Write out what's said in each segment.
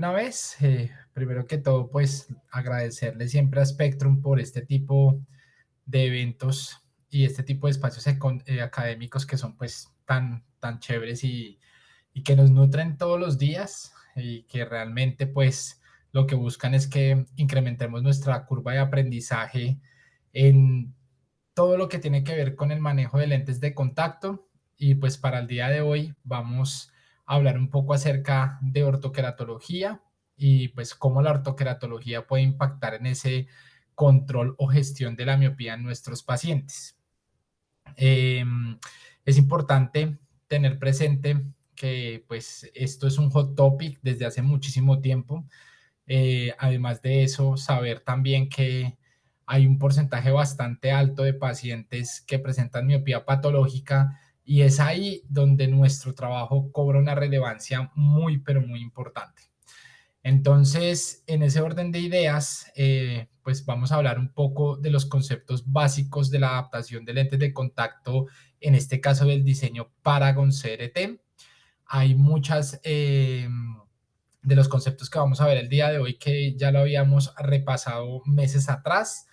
una vez. Primero que todo, pues agradecerle siempre a Spectrum por este tipo de eventos y este tipo de espacios académicos que son pues tan chéveres y que nos nutren todos los días y que realmente pues lo que buscan es que incrementemos nuestra curva de aprendizaje en todo lo que tiene que ver con el manejo de lentes de contacto. Y pues para el día de hoy vamos a hablar un poco acerca de ortoqueratología y pues cómo la ortoqueratología puede impactar en ese control o gestión de la miopía en nuestros pacientes. Eh, es importante tener presente que pues esto es un hot topic desde hace muchísimo tiempo. Además de eso, saber también que hay un porcentaje bastante alto de pacientes que presentan miopía patológica y es ahí donde nuestro trabajo cobra una relevancia muy, pero muy importante. Entonces, en ese orden de ideas, pues vamos a hablar un poco de los conceptos básicos de la adaptación de lentes de contacto, en este caso del diseño Paragon CRT. Hay muchas de los conceptos que vamos a ver el día de hoy que ya lo habíamos repasado meses atrás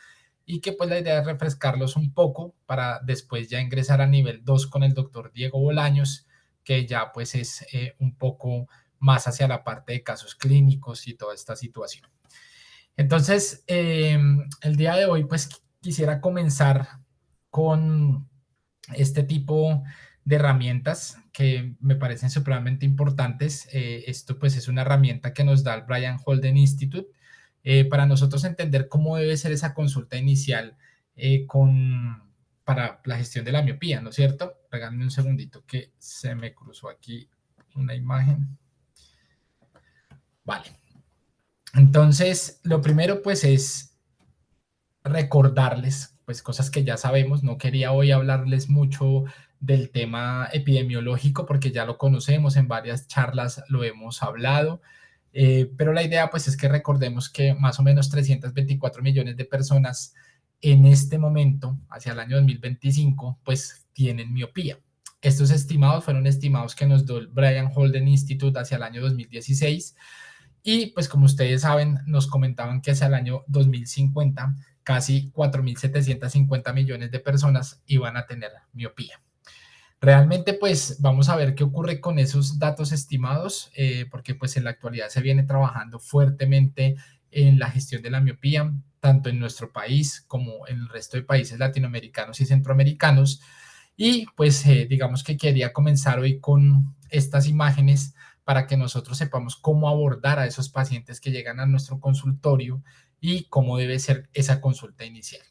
y que pues la idea es refrescarlos un poco para después ya ingresar a nivel 2 con el doctor Diego Bolaños, que ya pues es un poco más hacia la parte de casos clínicos y toda esta situación. Entonces, el día de hoy pues quisiera comenzar con este tipo de herramientas que me parecen supremamente importantes. Esto pues es una herramienta que nos da el Brian Holden Institute para nosotros entender cómo debe ser esa consulta inicial para la gestión de la miopía, ¿no es cierto? Regálame un segundito que se me cruzó aquí una imagen. Vale. Entonces, lo primero pues es recordarles pues cosas que ya sabemos. No quería hoy hablarles mucho del tema epidemiológico porque ya lo conocemos, en varias charlas lo hemos hablado, pero la idea pues es que recordemos que más o menos 324 millones de personas en este momento, hacia el año 2025, pues tienen miopía. Estos estimados fueron estimados que nos dio el Brian Holden Institute hacia el año 2016 y pues como ustedes saben, nos comentaban que hacia el año 2050 casi 4.750 millones de personas iban a tener miopía. Realmente pues vamos a ver qué ocurre con esos datos estimados, porque pues en la actualidad se viene trabajando fuertemente en la gestión de la miopía, tanto en nuestro país como en el resto de países latinoamericanos y centroamericanos. Y pues digamos que quería comenzar hoy con estas imágenes para que nosotros sepamos cómo abordar a esos pacientes que llegan a nuestro consultorio y cómo debe ser esa consulta inicial.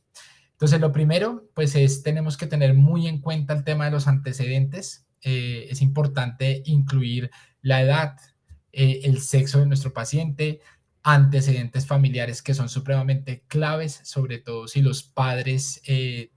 Entonces, lo primero, pues tenemos que tener muy en cuenta el tema de los antecedentes. Es importante incluir la edad, el sexo de nuestro paciente, antecedentes familiares que son supremamente claves, sobre todo si los padres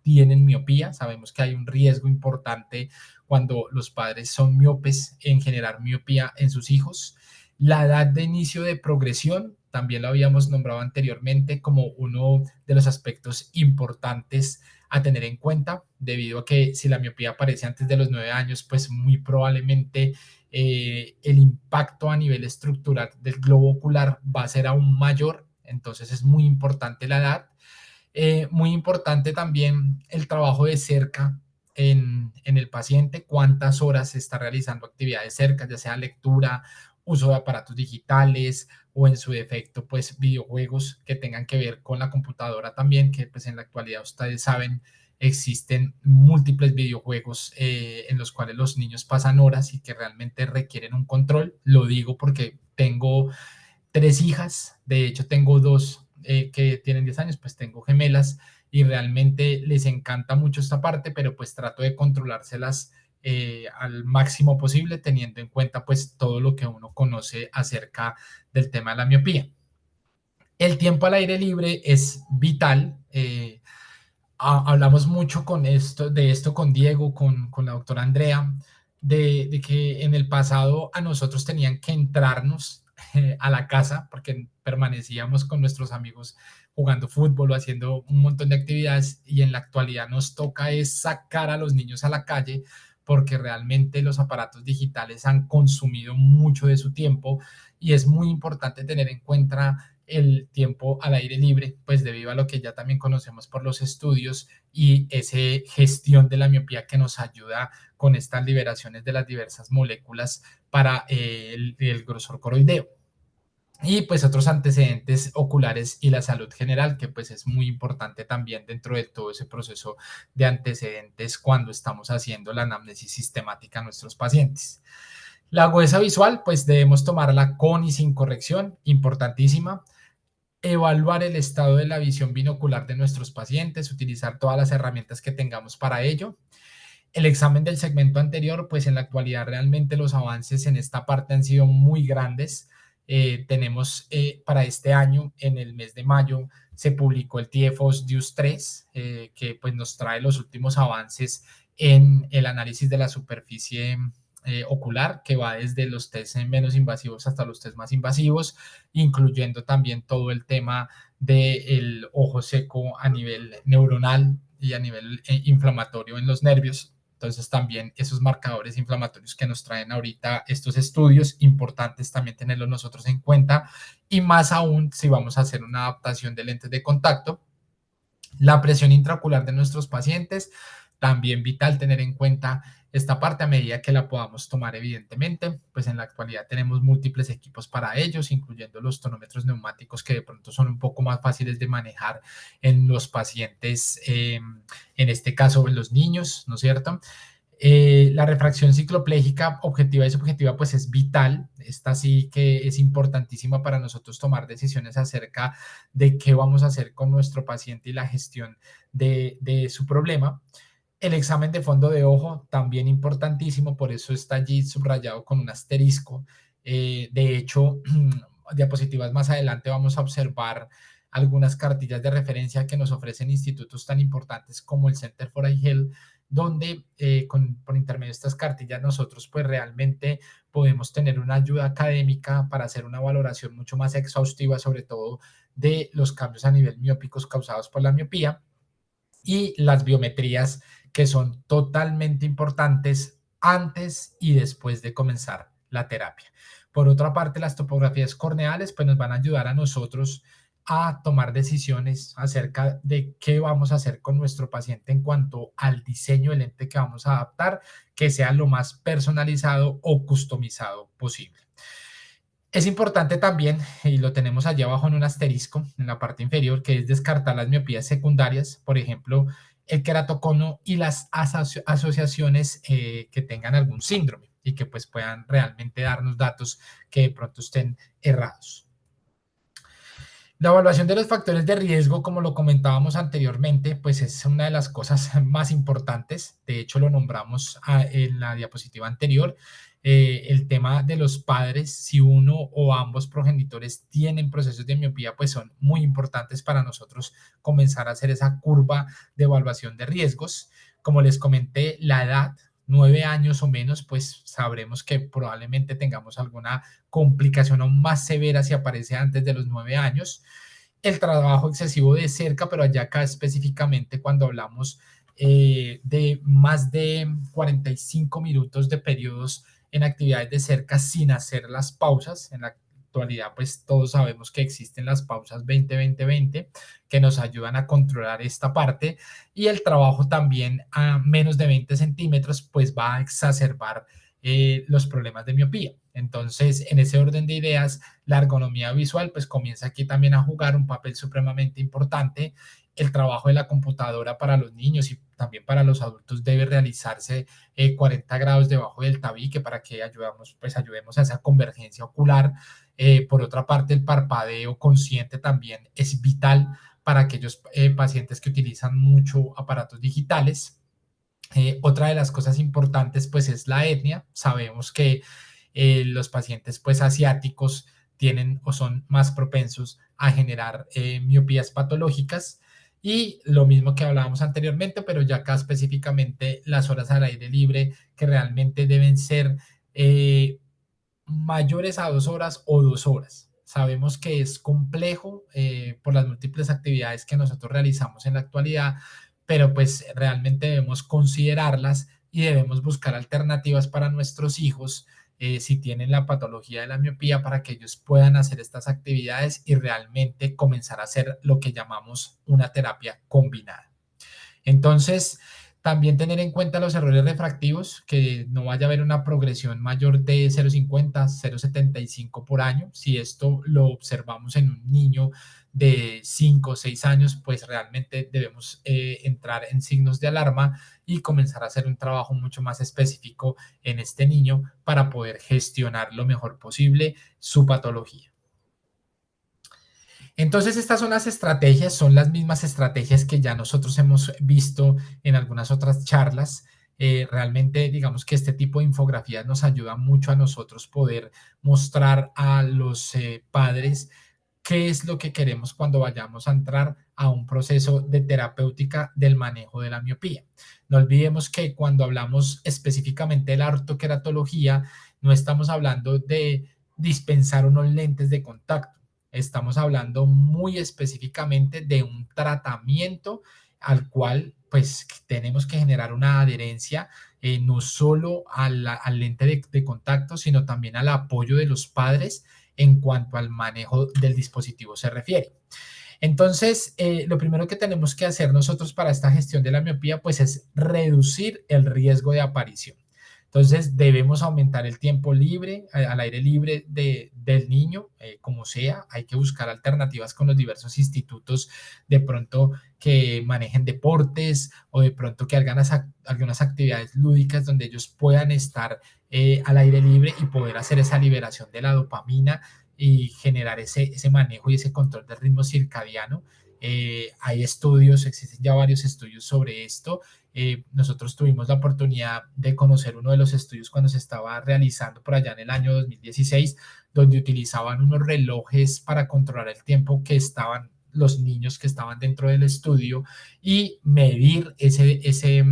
tienen miopía. Sabemos que hay un riesgo importante cuando los padres son miopes en generar miopía en sus hijos. La edad de inicio de progresión, también lo habíamos nombrado anteriormente como uno de los aspectos importantes a tener en cuenta, debido a que si la miopía aparece antes de los 9 años, pues muy probablemente el impacto a nivel estructural del globo ocular va a ser aún mayor. Entonces es muy importante la edad. Muy importante también el trabajo de cerca en el paciente, cuántas horas se está realizando actividades cerca, ya sea lectura, uso de aparatos digitales o en su defecto, pues videojuegos que tengan que ver con la computadora también, que pues en la actualidad ustedes saben, existen múltiples videojuegos en los cuales los niños pasan horas y que realmente requieren un control. Lo digo porque tengo 3 hijas, de hecho tengo dos que tienen 10 años, pues tengo gemelas y realmente les encanta mucho esta parte, pero pues trato de controlárselas al máximo posible, teniendo en cuenta pues todo lo que uno conoce acerca del tema de la miopía. El tiempo al aire libre es vital. Hablamos mucho de esto con Diego, con la doctora Andrea, de que en el pasado a nosotros tenían que entrarnos a la casa porque permanecíamos con nuestros amigos jugando fútbol o haciendo un montón de actividades y en la actualidad nos toca es sacar a los niños a la calle porque realmente los aparatos digitales han consumido mucho de su tiempo y es muy importante tener en cuenta el tiempo al aire libre, pues debido a lo que ya también conocemos por los estudios y esa gestión de la miopía que nos ayuda con estas liberaciones de las diversas moléculas para el grosor coroideo. Y pues otros antecedentes oculares y la salud general, que pues es muy importante también dentro de todo ese proceso de antecedentes cuando estamos haciendo la anamnesis sistemática a nuestros pacientes. La agudeza visual, pues debemos tomarla con y sin corrección, importantísima. Evaluar el estado de la visión binocular de nuestros pacientes, utilizar todas las herramientas que tengamos para ello. El examen del segmento anterior, pues en la actualidad realmente los avances en esta parte han sido muy grandes. Tenemos para este año, en el mes de mayo, se publicó el TFOS DIUS 3, que pues nos trae los últimos avances en el análisis de la superficie ocular, que va desde los test menos invasivos hasta los test más invasivos, incluyendo también todo el tema del ojo seco a nivel neuronal y a nivel inflamatorio en los nervios. Entonces también esos marcadores inflamatorios que nos traen ahorita estos estudios, importantes también tenerlos nosotros en cuenta y más aún si vamos a hacer una adaptación de lentes de contacto. La presión intraocular de nuestros pacientes, también vital tener en cuenta esta parte a medida que la podamos tomar, evidentemente, pues en la actualidad tenemos múltiples equipos para ellos, incluyendo los tonómetros neumáticos que de pronto son un poco más fáciles de manejar en los pacientes, en este caso en los niños, ¿no es cierto? La refracción cicloplégica objetiva y subjetiva pues es vital. Esta sí que es importantísima para nosotros tomar decisiones acerca de qué vamos a hacer con nuestro paciente y la gestión de su problema. El examen de fondo de ojo también importantísimo, por eso está allí subrayado con un asterisco. De hecho, diapositivas más adelante vamos a observar algunas cartillas de referencia que nos ofrecen institutos tan importantes como el Center for Eye Health, donde por intermedio de estas cartillas nosotros pues realmente podemos tener una ayuda académica para hacer una valoración mucho más exhaustiva, sobre todo de los cambios a nivel miópicos causados por la miopía y las biometrías que son totalmente importantes antes y después de comenzar la terapia. Por otra parte, las topografías corneales pues nos van a ayudar a nosotros a tomar decisiones acerca de qué vamos a hacer con nuestro paciente en cuanto al diseño del lente que vamos a adaptar, que sea lo más personalizado o customizado posible. Es importante también, y lo tenemos allá abajo en un asterisco, en la parte inferior, que es descartar las miopías secundarias, por ejemplo, el queratocono y las asociaciones que tengan algún síndrome y que pues puedan realmente darnos datos que de pronto estén errados. La evaluación de los factores de riesgo, como lo comentábamos anteriormente, pues es una de las cosas más importantes. De hecho, lo nombramos en la diapositiva anterior. El tema de los padres, si uno o ambos progenitores tienen procesos de miopía, pues son muy importantes para nosotros comenzar a hacer esa curva de evaluación de riesgos. Como les comenté, la edad, 9 años o menos, pues sabremos que probablemente tengamos alguna complicación aún más severa si aparece antes de los 9 años. El trabajo excesivo de cerca, pero allá acá específicamente cuando hablamos de más de 45 minutos de periodos en actividades de cerca sin hacer las pausas. En la actualidad, pues todos sabemos que existen las pausas 20-20-20 que nos ayudan a controlar esta parte y el trabajo también a menos de 20 centímetros, pues va a exacerbar los problemas de miopía. Entonces, en ese orden de ideas, la ergonomía visual pues comienza aquí también a jugar un papel supremamente importante. El trabajo de la computadora para los niños y también para los adultos debe realizarse 40 grados debajo del tabique para que ayudemos a esa convergencia ocular. Por otra parte, el parpadeo consciente también es vital para aquellos pacientes que utilizan mucho aparatos digitales. Otra de las cosas importantes pues es la etnia. Sabemos que los pacientes pues asiáticos tienen o son más propensos a generar miopías patológicas y lo mismo que hablábamos anteriormente, pero ya acá específicamente las horas al aire libre que realmente deben ser mayores a 2 horas o 2 horas. Sabemos que es complejo por las múltiples actividades que nosotros realizamos en la actualidad, pero pues realmente debemos considerarlas y debemos buscar alternativas para nuestros hijos si tienen la patología de la miopía para que ellos puedan hacer estas actividades y realmente comenzar a hacer lo que llamamos una terapia combinada. Entonces, también tener en cuenta los errores refractivos, que no vaya a haber una progresión mayor de 0,50, 0,75 por año. Si esto lo observamos en un niño de 5 o 6 años, pues realmente debemos entrar en signos de alarma y comenzar a hacer un trabajo mucho más específico en este niño para poder gestionar lo mejor posible su patología. Entonces, estas son las estrategias, son las mismas estrategias que ya nosotros hemos visto en algunas otras charlas. Realmente, digamos que este tipo de infografías nos ayuda mucho a nosotros poder mostrar a los padres qué es lo que queremos cuando vayamos a entrar a un proceso de terapéutica del manejo de la miopía. No olvidemos que cuando hablamos específicamente de la ortoqueratología, no estamos hablando de dispensar unos lentes de contacto. Estamos hablando muy específicamente de un tratamiento al cual pues tenemos que generar una adherencia no solo al lente de contacto, sino también al apoyo de los padres en cuanto al manejo del dispositivo se refiere. Entonces, lo primero que tenemos que hacer nosotros para esta gestión de la miopía, pues es reducir el riesgo de aparición. Entonces, debemos aumentar el tiempo libre, al aire libre del niño, como sea. Hay que buscar alternativas con los diversos institutos, de pronto que manejen deportes o de pronto que hagan algunas actividades lúdicas donde ellos puedan estar al aire libre y poder hacer esa liberación de la dopamina y generar ese manejo y ese control del ritmo circadiano. Hay estudios, existen ya varios estudios sobre esto. Nosotros tuvimos la oportunidad de conocer uno de los estudios cuando se estaba realizando por allá en el año 2016, donde utilizaban unos relojes para controlar el tiempo que estaban los niños que estaban dentro del estudio y medir ese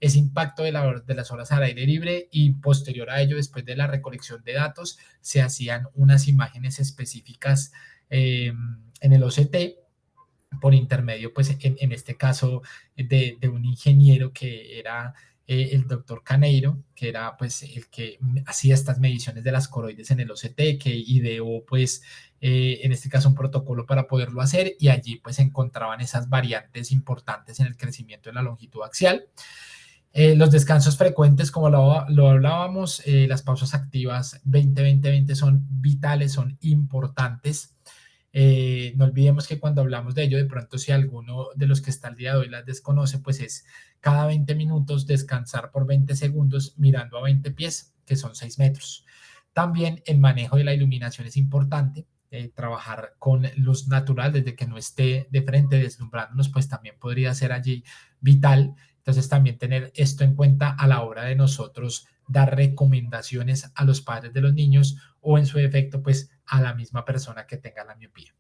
impacto de las horas al aire libre y posterior a ello, después de la recolección de datos, se hacían unas imágenes específicas en el OCT por intermedio, pues en este caso de un ingeniero que era el doctor Caneiro, que era pues el que hacía estas mediciones de las coroides en el OCT, que ideó pues en este caso un protocolo para poderlo hacer y allí pues encontraban esas variantes importantes en el crecimiento de la longitud axial. Los descansos frecuentes, como lo hablábamos, las pausas activas 20-20-20 son vitales, son importantes. No olvidemos que cuando hablamos de ello, de pronto si alguno de los que está al día de hoy las desconoce, pues es cada 20 minutos descansar por 20 segundos mirando a 20 pies, que son 6 metros. También el manejo de la iluminación es importante. Trabajar con luz natural desde que no esté de frente deslumbrándonos, pues también podría ser allí vital. Entonces también tener esto en cuenta a la hora de nosotros dar recomendaciones a los padres de los niños o en su defecto pues a la misma persona que tenga la miopía.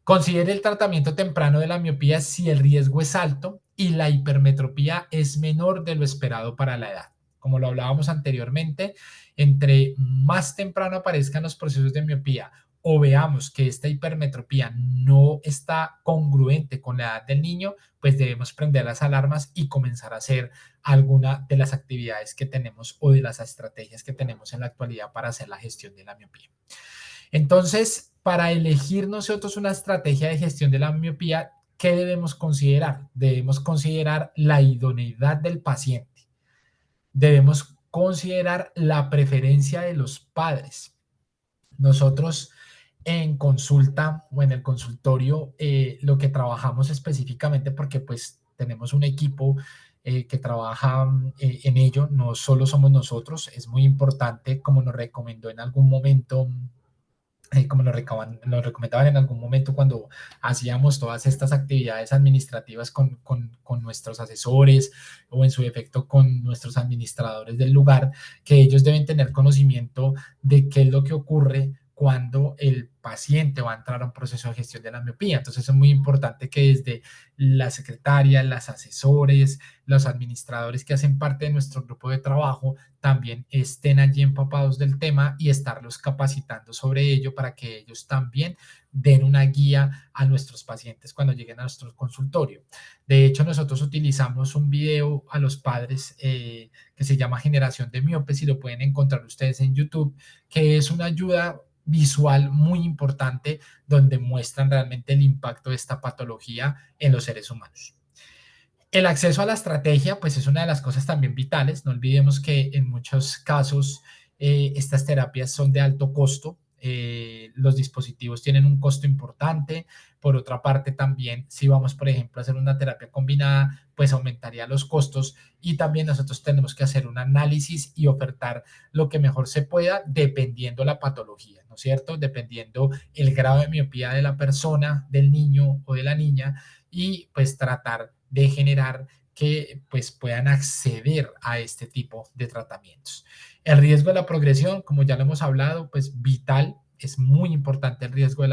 Considere el tratamiento temprano de la miopía si el riesgo es alto y la hipermetropía es menor de lo esperado para la edad. Como lo hablábamos anteriormente, entre más temprano aparezcan los procesos de miopía o veamos que esta hipermetropía no está congruente con la edad del niño, pues debemos prender las alarmas y comenzar a hacer alguna de las actividades que tenemos o de las estrategias que tenemos en la actualidad para hacer la gestión de la miopía. Entonces, para elegir nosotros una estrategia de gestión de la miopía, ¿qué debemos considerar? Debemos considerar la idoneidad del paciente. Debemos considerar la preferencia de los padres. Nosotros en consulta o en el consultorio, lo que trabajamos específicamente, porque pues tenemos un equipo que trabaja en ello, no solo somos nosotros, es muy importante, como nos recomendó en algún momento como nos recomendaban en algún momento cuando hacíamos todas estas actividades administrativas con nuestros asesores o en su defecto con nuestros administradores del lugar, que ellos deben tener conocimiento de qué es lo que ocurre cuando el paciente va a entrar a un proceso de gestión de la miopía. Entonces es muy importante que desde la secretaria, las asesores, los administradores que hacen parte de nuestro grupo de trabajo también estén allí empapados del tema y estarlos capacitando sobre ello para que ellos también den una guía a nuestros pacientes cuando lleguen a nuestro consultorio. De hecho, nosotros utilizamos un video a los padres que se llama Generación de Miopes y lo pueden encontrar ustedes en YouTube, que es una ayuda visual muy importante donde muestran realmente el impacto de esta patología en los seres humanos. El acceso a la estrategia, pues es una de las cosas también vitales. No olvidemos que en muchos casos estas terapias son de alto costo. Los dispositivos tienen un costo importante. Por otra parte, también si vamos, por ejemplo, a hacer una terapia combinada, pues aumentaría los costos y también nosotros tenemos que hacer un análisis y ofertar lo que mejor se pueda dependiendo la patología, ¿no es cierto? Dependiendo el grado de miopía de la persona, del niño o de la niña y pues tratar de generar que pues puedan acceder a este tipo de tratamientos. El riesgo de la progresión, como ya lo hemos hablado, pues vital, es muy importante el riesgo de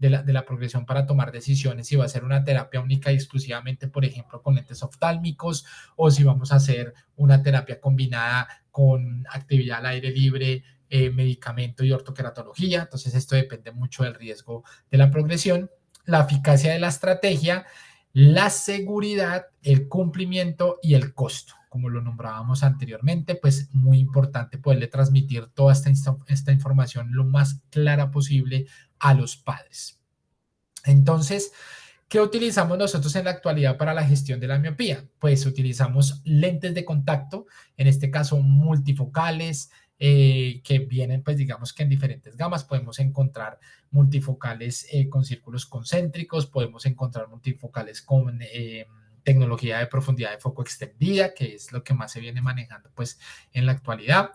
la progresión para tomar decisiones si va a ser una terapia única y exclusivamente, por ejemplo, con lentes oftálmicos o si vamos a hacer una terapia combinada con actividad al aire libre, medicamento y ortoqueratología. Entonces, esto depende mucho del riesgo de la progresión, la eficacia de la estrategia, la seguridad, el cumplimiento y el costo. Como lo nombrábamos anteriormente, pues muy importante poderle transmitir toda esta información lo más clara posible a los padres. Entonces, ¿qué utilizamos nosotros en la actualidad para la gestión de la miopía? Pues utilizamos lentes de contacto, en este caso multifocales, que vienen, pues digamos que en diferentes gamas. Podemos encontrar multifocales con círculos concéntricos, podemos encontrar multifocales con tecnología de profundidad de foco extendida, que es lo que más se viene manejando pues en la actualidad.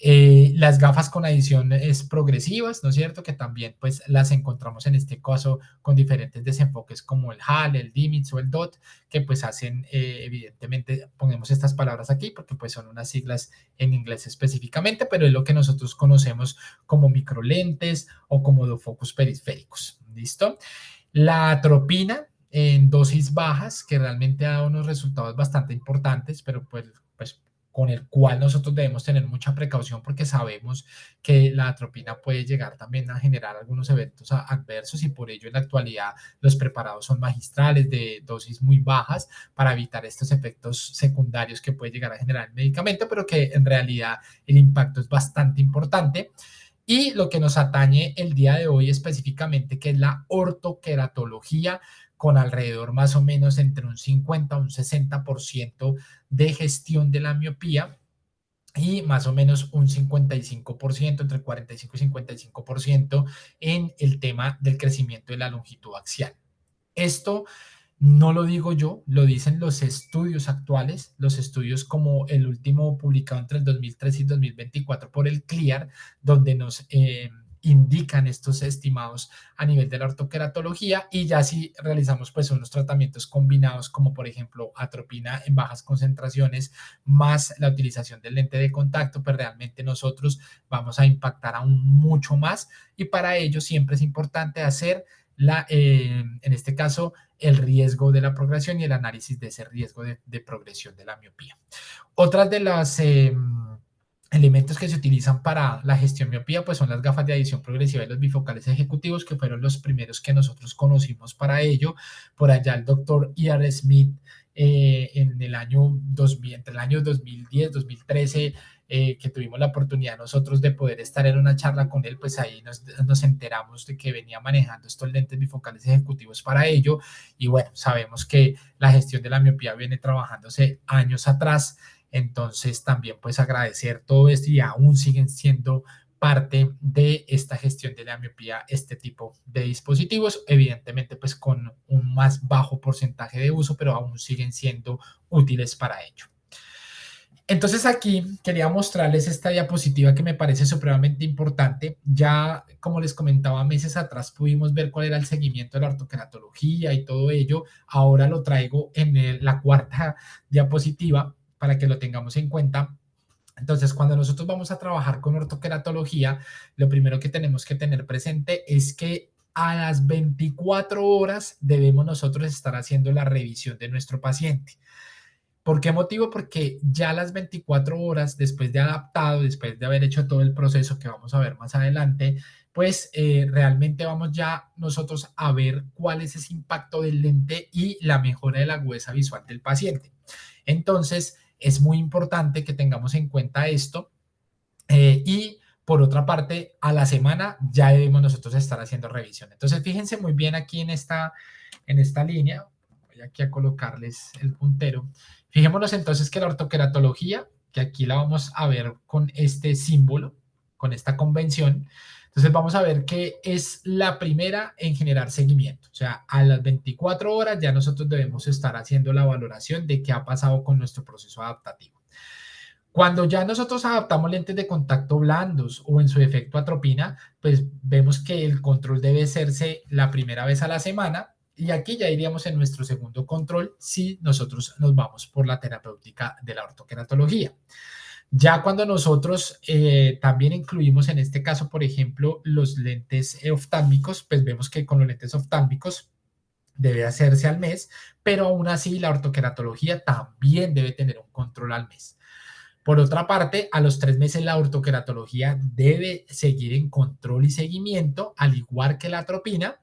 Las gafas con adiciones progresivas, ¿no es cierto? Que también pues las encontramos en este caso con diferentes desenfoques como el HAL, el DIMITS o el DOT, que pues hacen, evidentemente, ponemos estas palabras aquí porque pues son unas siglas en inglés específicamente, pero es lo que nosotros conocemos como microlentes o como dofocus periféricos, ¿listo? La atropina en dosis bajas, que realmente ha dado unos resultados bastante importantes, pero pues con el cual nosotros debemos tener mucha precaución porque sabemos que la atropina puede llegar también a generar algunos eventos adversos y por ello en la actualidad los preparados son magistrales de dosis muy bajas para evitar estos efectos secundarios que puede llegar a generar el medicamento, pero que en realidad el impacto es bastante importante. Y lo que nos atañe el día de hoy específicamente, que es la ortoqueratología, con alrededor más o menos entre un 50 a un 60% de gestión de la miopía y más o menos un 55%, entre 45 y 55% en el tema del crecimiento de la longitud axial. Esto no lo digo yo, lo dicen los estudios actuales, los estudios como el último publicado entre el 2003 y 2024 por el CLIAR, donde nos indican estos estimados a nivel de la ortoqueratología y ya si realizamos pues unos tratamientos combinados como por ejemplo atropina en bajas concentraciones más la utilización del lente de contacto, pues realmente nosotros vamos a impactar aún mucho más y para ello siempre es importante hacer en este caso, el riesgo de la progresión y el análisis de ese riesgo de progresión de la miopía. Otras de las elementos que se utilizan para la gestión miopía, pues son las gafas de adición progresiva y los bifocales ejecutivos, que fueron los primeros que nosotros conocimos para ello. Por allá el doctor E.R. Smith en el año 2000, entre el año 2010, 2013, que tuvimos la oportunidad nosotros de poder estar en una charla con él, pues ahí nos enteramos de que venía manejando estos lentes bifocales ejecutivos para ello. Y bueno, sabemos que la gestión de la miopía viene trabajándose años atrás. Entonces también pues agradecer todo esto y aún siguen siendo parte de esta gestión de la miopía este tipo de dispositivos, evidentemente pues con un más bajo porcentaje de uso, pero aún siguen siendo útiles para ello. Entonces aquí quería mostrarles esta diapositiva que me parece supremamente importante. Ya, como les comentaba, meses atrás pudimos ver cuál era el seguimiento de la ortoqueratología y todo ello. Ahora lo traigo en la cuarta diapositiva para que lo tengamos en cuenta. Entonces, cuando nosotros vamos a trabajar con ortoqueratología, lo primero que tenemos que tener presente es que a las 24 horas debemos nosotros estar haciendo la revisión de nuestro paciente. ¿Por qué motivo? Porque ya a las 24 horas, después de adaptado, después de haber hecho todo el proceso que vamos a ver más adelante, pues realmente vamos ya nosotros a ver cuál es ese impacto del lente y la mejora de la agudeza visual del paciente. Entonces, es muy importante que tengamos en cuenta esto y por otra parte, a la semana ya debemos nosotros estar haciendo revisión. Entonces, fíjense muy bien aquí en esta línea. Voy aquí a colocarles el puntero. Fijémonos entonces que la ortoqueratología, que aquí la vamos a ver con este símbolo, con esta convención, entonces vamos a ver que es la primera en generar seguimiento. O sea, a las 24 horas ya nosotros debemos estar haciendo la valoración de qué ha pasado con nuestro proceso adaptativo. Cuando ya nosotros adaptamos lentes de contacto blandos o en su efecto atropina, pues vemos que el control debe hacerse la primera vez a la semana y aquí ya iríamos en nuestro segundo control si nosotros nos vamos por la terapéutica de la ortoqueratología. Ya cuando nosotros también incluimos en este caso, por ejemplo, los lentes oftálmicos, pues vemos que con los lentes oftálmicos debe hacerse al mes, pero aún así la ortoqueratología también debe tener un control al mes. Por otra parte, a los 3 meses la ortoqueratología debe seguir en control y seguimiento, al igual que la atropina.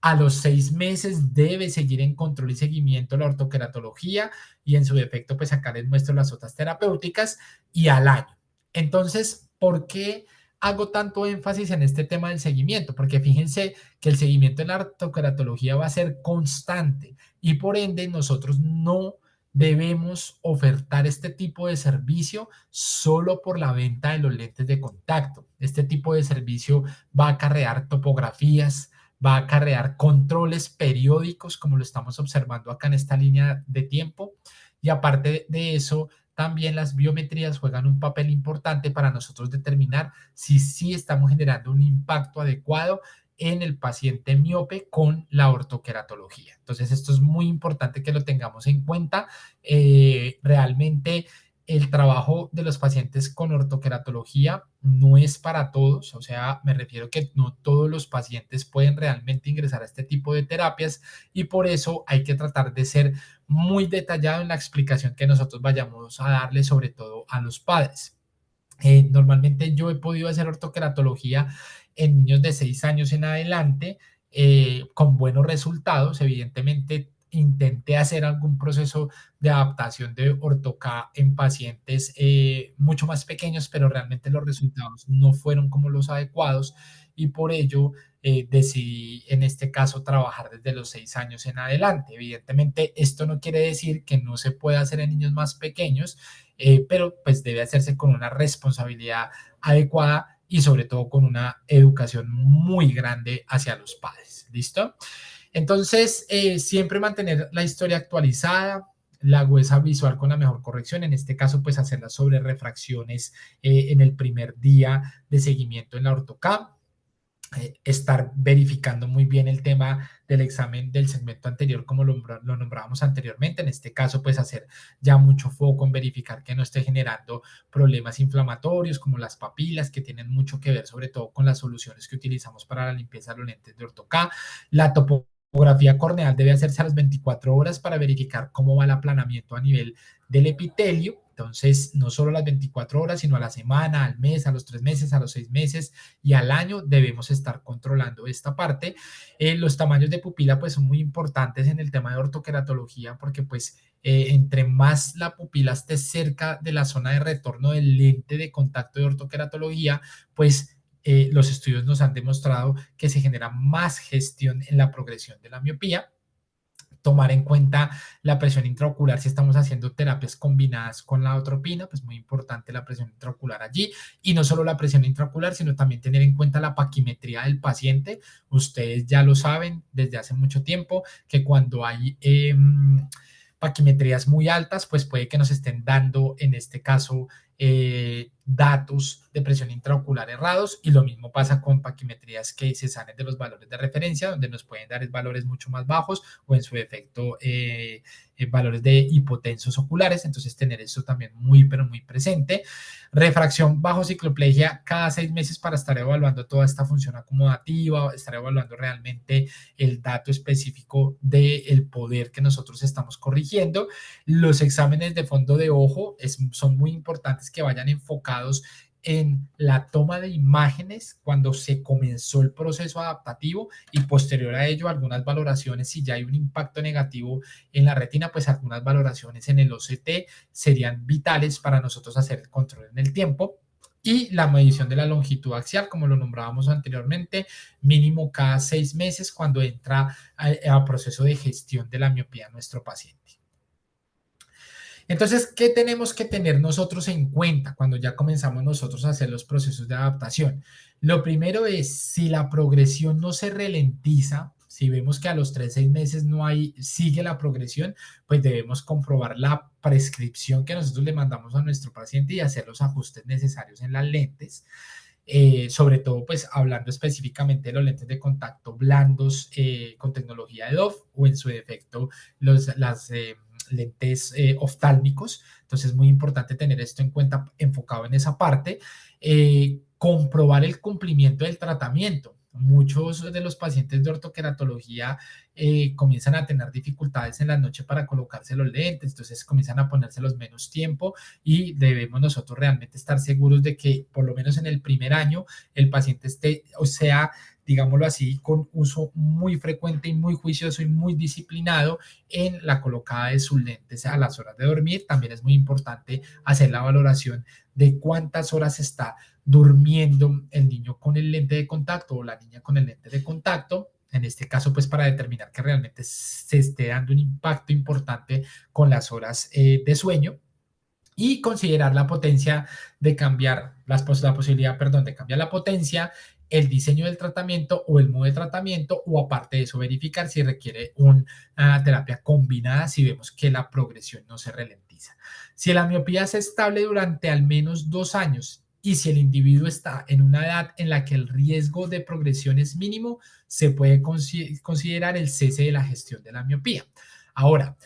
A los 6 meses debe seguir en control y seguimiento la ortoqueratología y en su defecto, pues acá les muestro las otras terapéuticas y al año. Entonces, ¿por qué hago tanto énfasis en este tema del seguimiento? Porque fíjense que el seguimiento en la ortoqueratología va a ser constante y por ende nosotros no debemos ofertar este tipo de servicio solo por la venta de los lentes de contacto. Este tipo de servicio va a acarrear topografías, va a acarrear controles periódicos, como lo estamos observando acá en esta línea de tiempo. Y aparte de eso, también las biometrías juegan un papel importante para nosotros determinar si sí estamos generando un impacto adecuado en el paciente miope con la ortoqueratología. Entonces, esto es muy importante que lo tengamos en cuenta. Realmente el trabajo de los pacientes con ortoqueratología no es para todos, o sea, me refiero que no todos los pacientes pueden realmente ingresar a este tipo de terapias y por eso hay que tratar de ser muy detallado en la explicación que nosotros vayamos a darle, sobre todo a los padres. Normalmente yo he podido hacer ortoqueratología en niños de 6 años en adelante con buenos resultados. Evidentemente, intenté hacer algún proceso de adaptación de ortoca en pacientes mucho más pequeños, pero realmente los resultados no fueron como los adecuados y por ello decidí en este caso trabajar desde los 6 años en adelante. Evidentemente, esto no quiere decir que no se pueda hacer en niños más pequeños, pero pues debe hacerse con una responsabilidad adecuada y sobre todo con una educación muy grande hacia los padres. ¿Listo? Entonces, siempre mantener la historia actualizada, la agudeza visual con la mejor corrección, en este caso, pues hacer las sobre refracciones en el primer día de seguimiento en la ortocam, estar verificando muy bien el tema del examen del segmento anterior, como lo nombrábamos anteriormente. En este caso, pues hacer ya mucho foco en verificar que no esté generando problemas inflamatorios como las papilas, que tienen mucho que ver sobre todo con las soluciones que utilizamos para la limpieza de los lentes de ortoca. La topografía corneal debe hacerse a las 24 horas para verificar cómo va el aplanamiento a nivel del epitelio. Entonces, no solo las 24 horas, sino a la semana, al mes, a los 3 meses, a los 6 meses y al año debemos estar controlando esta parte. Los tamaños de pupila pues son muy importantes en el tema de ortoqueratología porque pues entre más la pupila esté cerca de la zona de retorno del lente de contacto de ortoqueratología, pues los estudios nos han demostrado que se genera más gestión en la progresión de la miopía. Tomar en cuenta la presión intraocular si estamos haciendo terapias combinadas con la atropina, pues muy importante la presión intraocular allí y no solo la presión intraocular, sino también tener en cuenta la paquimetría del paciente. Ustedes ya lo saben desde hace mucho tiempo que cuando hay paquimetrías muy altas, pues puede que nos estén dando en este caso datos de presión intraocular errados, y lo mismo pasa con paquimetrías que se salen de los valores de referencia, donde nos pueden dar valores mucho más bajos o en su efecto valores de hipotensos oculares. Entonces tener eso también muy pero muy presente. Refracción bajo cicloplegia cada 6 meses para estar evaluando toda esta función acomodativa, estar evaluando realmente el dato específico del poder que nosotros estamos corrigiendo. Los exámenes de fondo de ojo son muy importantes que vayan enfocados en la toma de imágenes cuando se comenzó el proceso adaptativo, y posterior a ello algunas valoraciones si ya hay un impacto negativo en la retina, pues algunas valoraciones en el OCT serían vitales para nosotros hacer el control en el tiempo. Y la medición de la longitud axial, como lo nombrábamos anteriormente, mínimo cada 6 meses cuando entra a proceso de gestión de la miopía en nuestro paciente. Entonces, ¿qué tenemos que tener nosotros en cuenta cuando ya comenzamos nosotros a hacer los procesos de adaptación? Lo primero es, si la progresión no se ralentiza, si vemos que a los 3, 6 meses no hay, sigue la progresión, pues debemos comprobar la prescripción que nosotros le mandamos a nuestro paciente y hacer los ajustes necesarios en las lentes. Sobre todo, pues hablando específicamente de los lentes de contacto blandos con tecnología de DOF, o en su defecto las lentes oftálmicos. Entonces es muy importante tener esto en cuenta, enfocado en esa parte. Comprobar el cumplimiento del tratamiento. Muchos de los pacientes de ortoqueratología comienzan a tener dificultades en la noche para colocarse los lentes, entonces comienzan a ponérselos menos tiempo, y debemos nosotros realmente estar seguros de que por lo menos en el primer año el paciente esté, o sea, digámoslo así, con uso muy frecuente y muy juicioso y muy disciplinado en la colocada de sus lentes a las horas de dormir. También es muy importante hacer la valoración de cuántas horas está durmiendo el niño con el lente de contacto o la niña con el lente de contacto. En este caso, pues para determinar que realmente se esté dando un impacto importante con las horas de sueño. Y considerar la potencia de cambiar, la posibilidad, perdón, de cambiar la potencia, el diseño del tratamiento o el modo de tratamiento, o aparte de eso verificar si requiere una terapia combinada si vemos que la progresión no se ralentiza. Si la miopía es estable durante al menos 2 años y si el individuo está en una edad en la que el riesgo de progresión es mínimo, se puede considerar el cese de la gestión de la miopía. Ahora,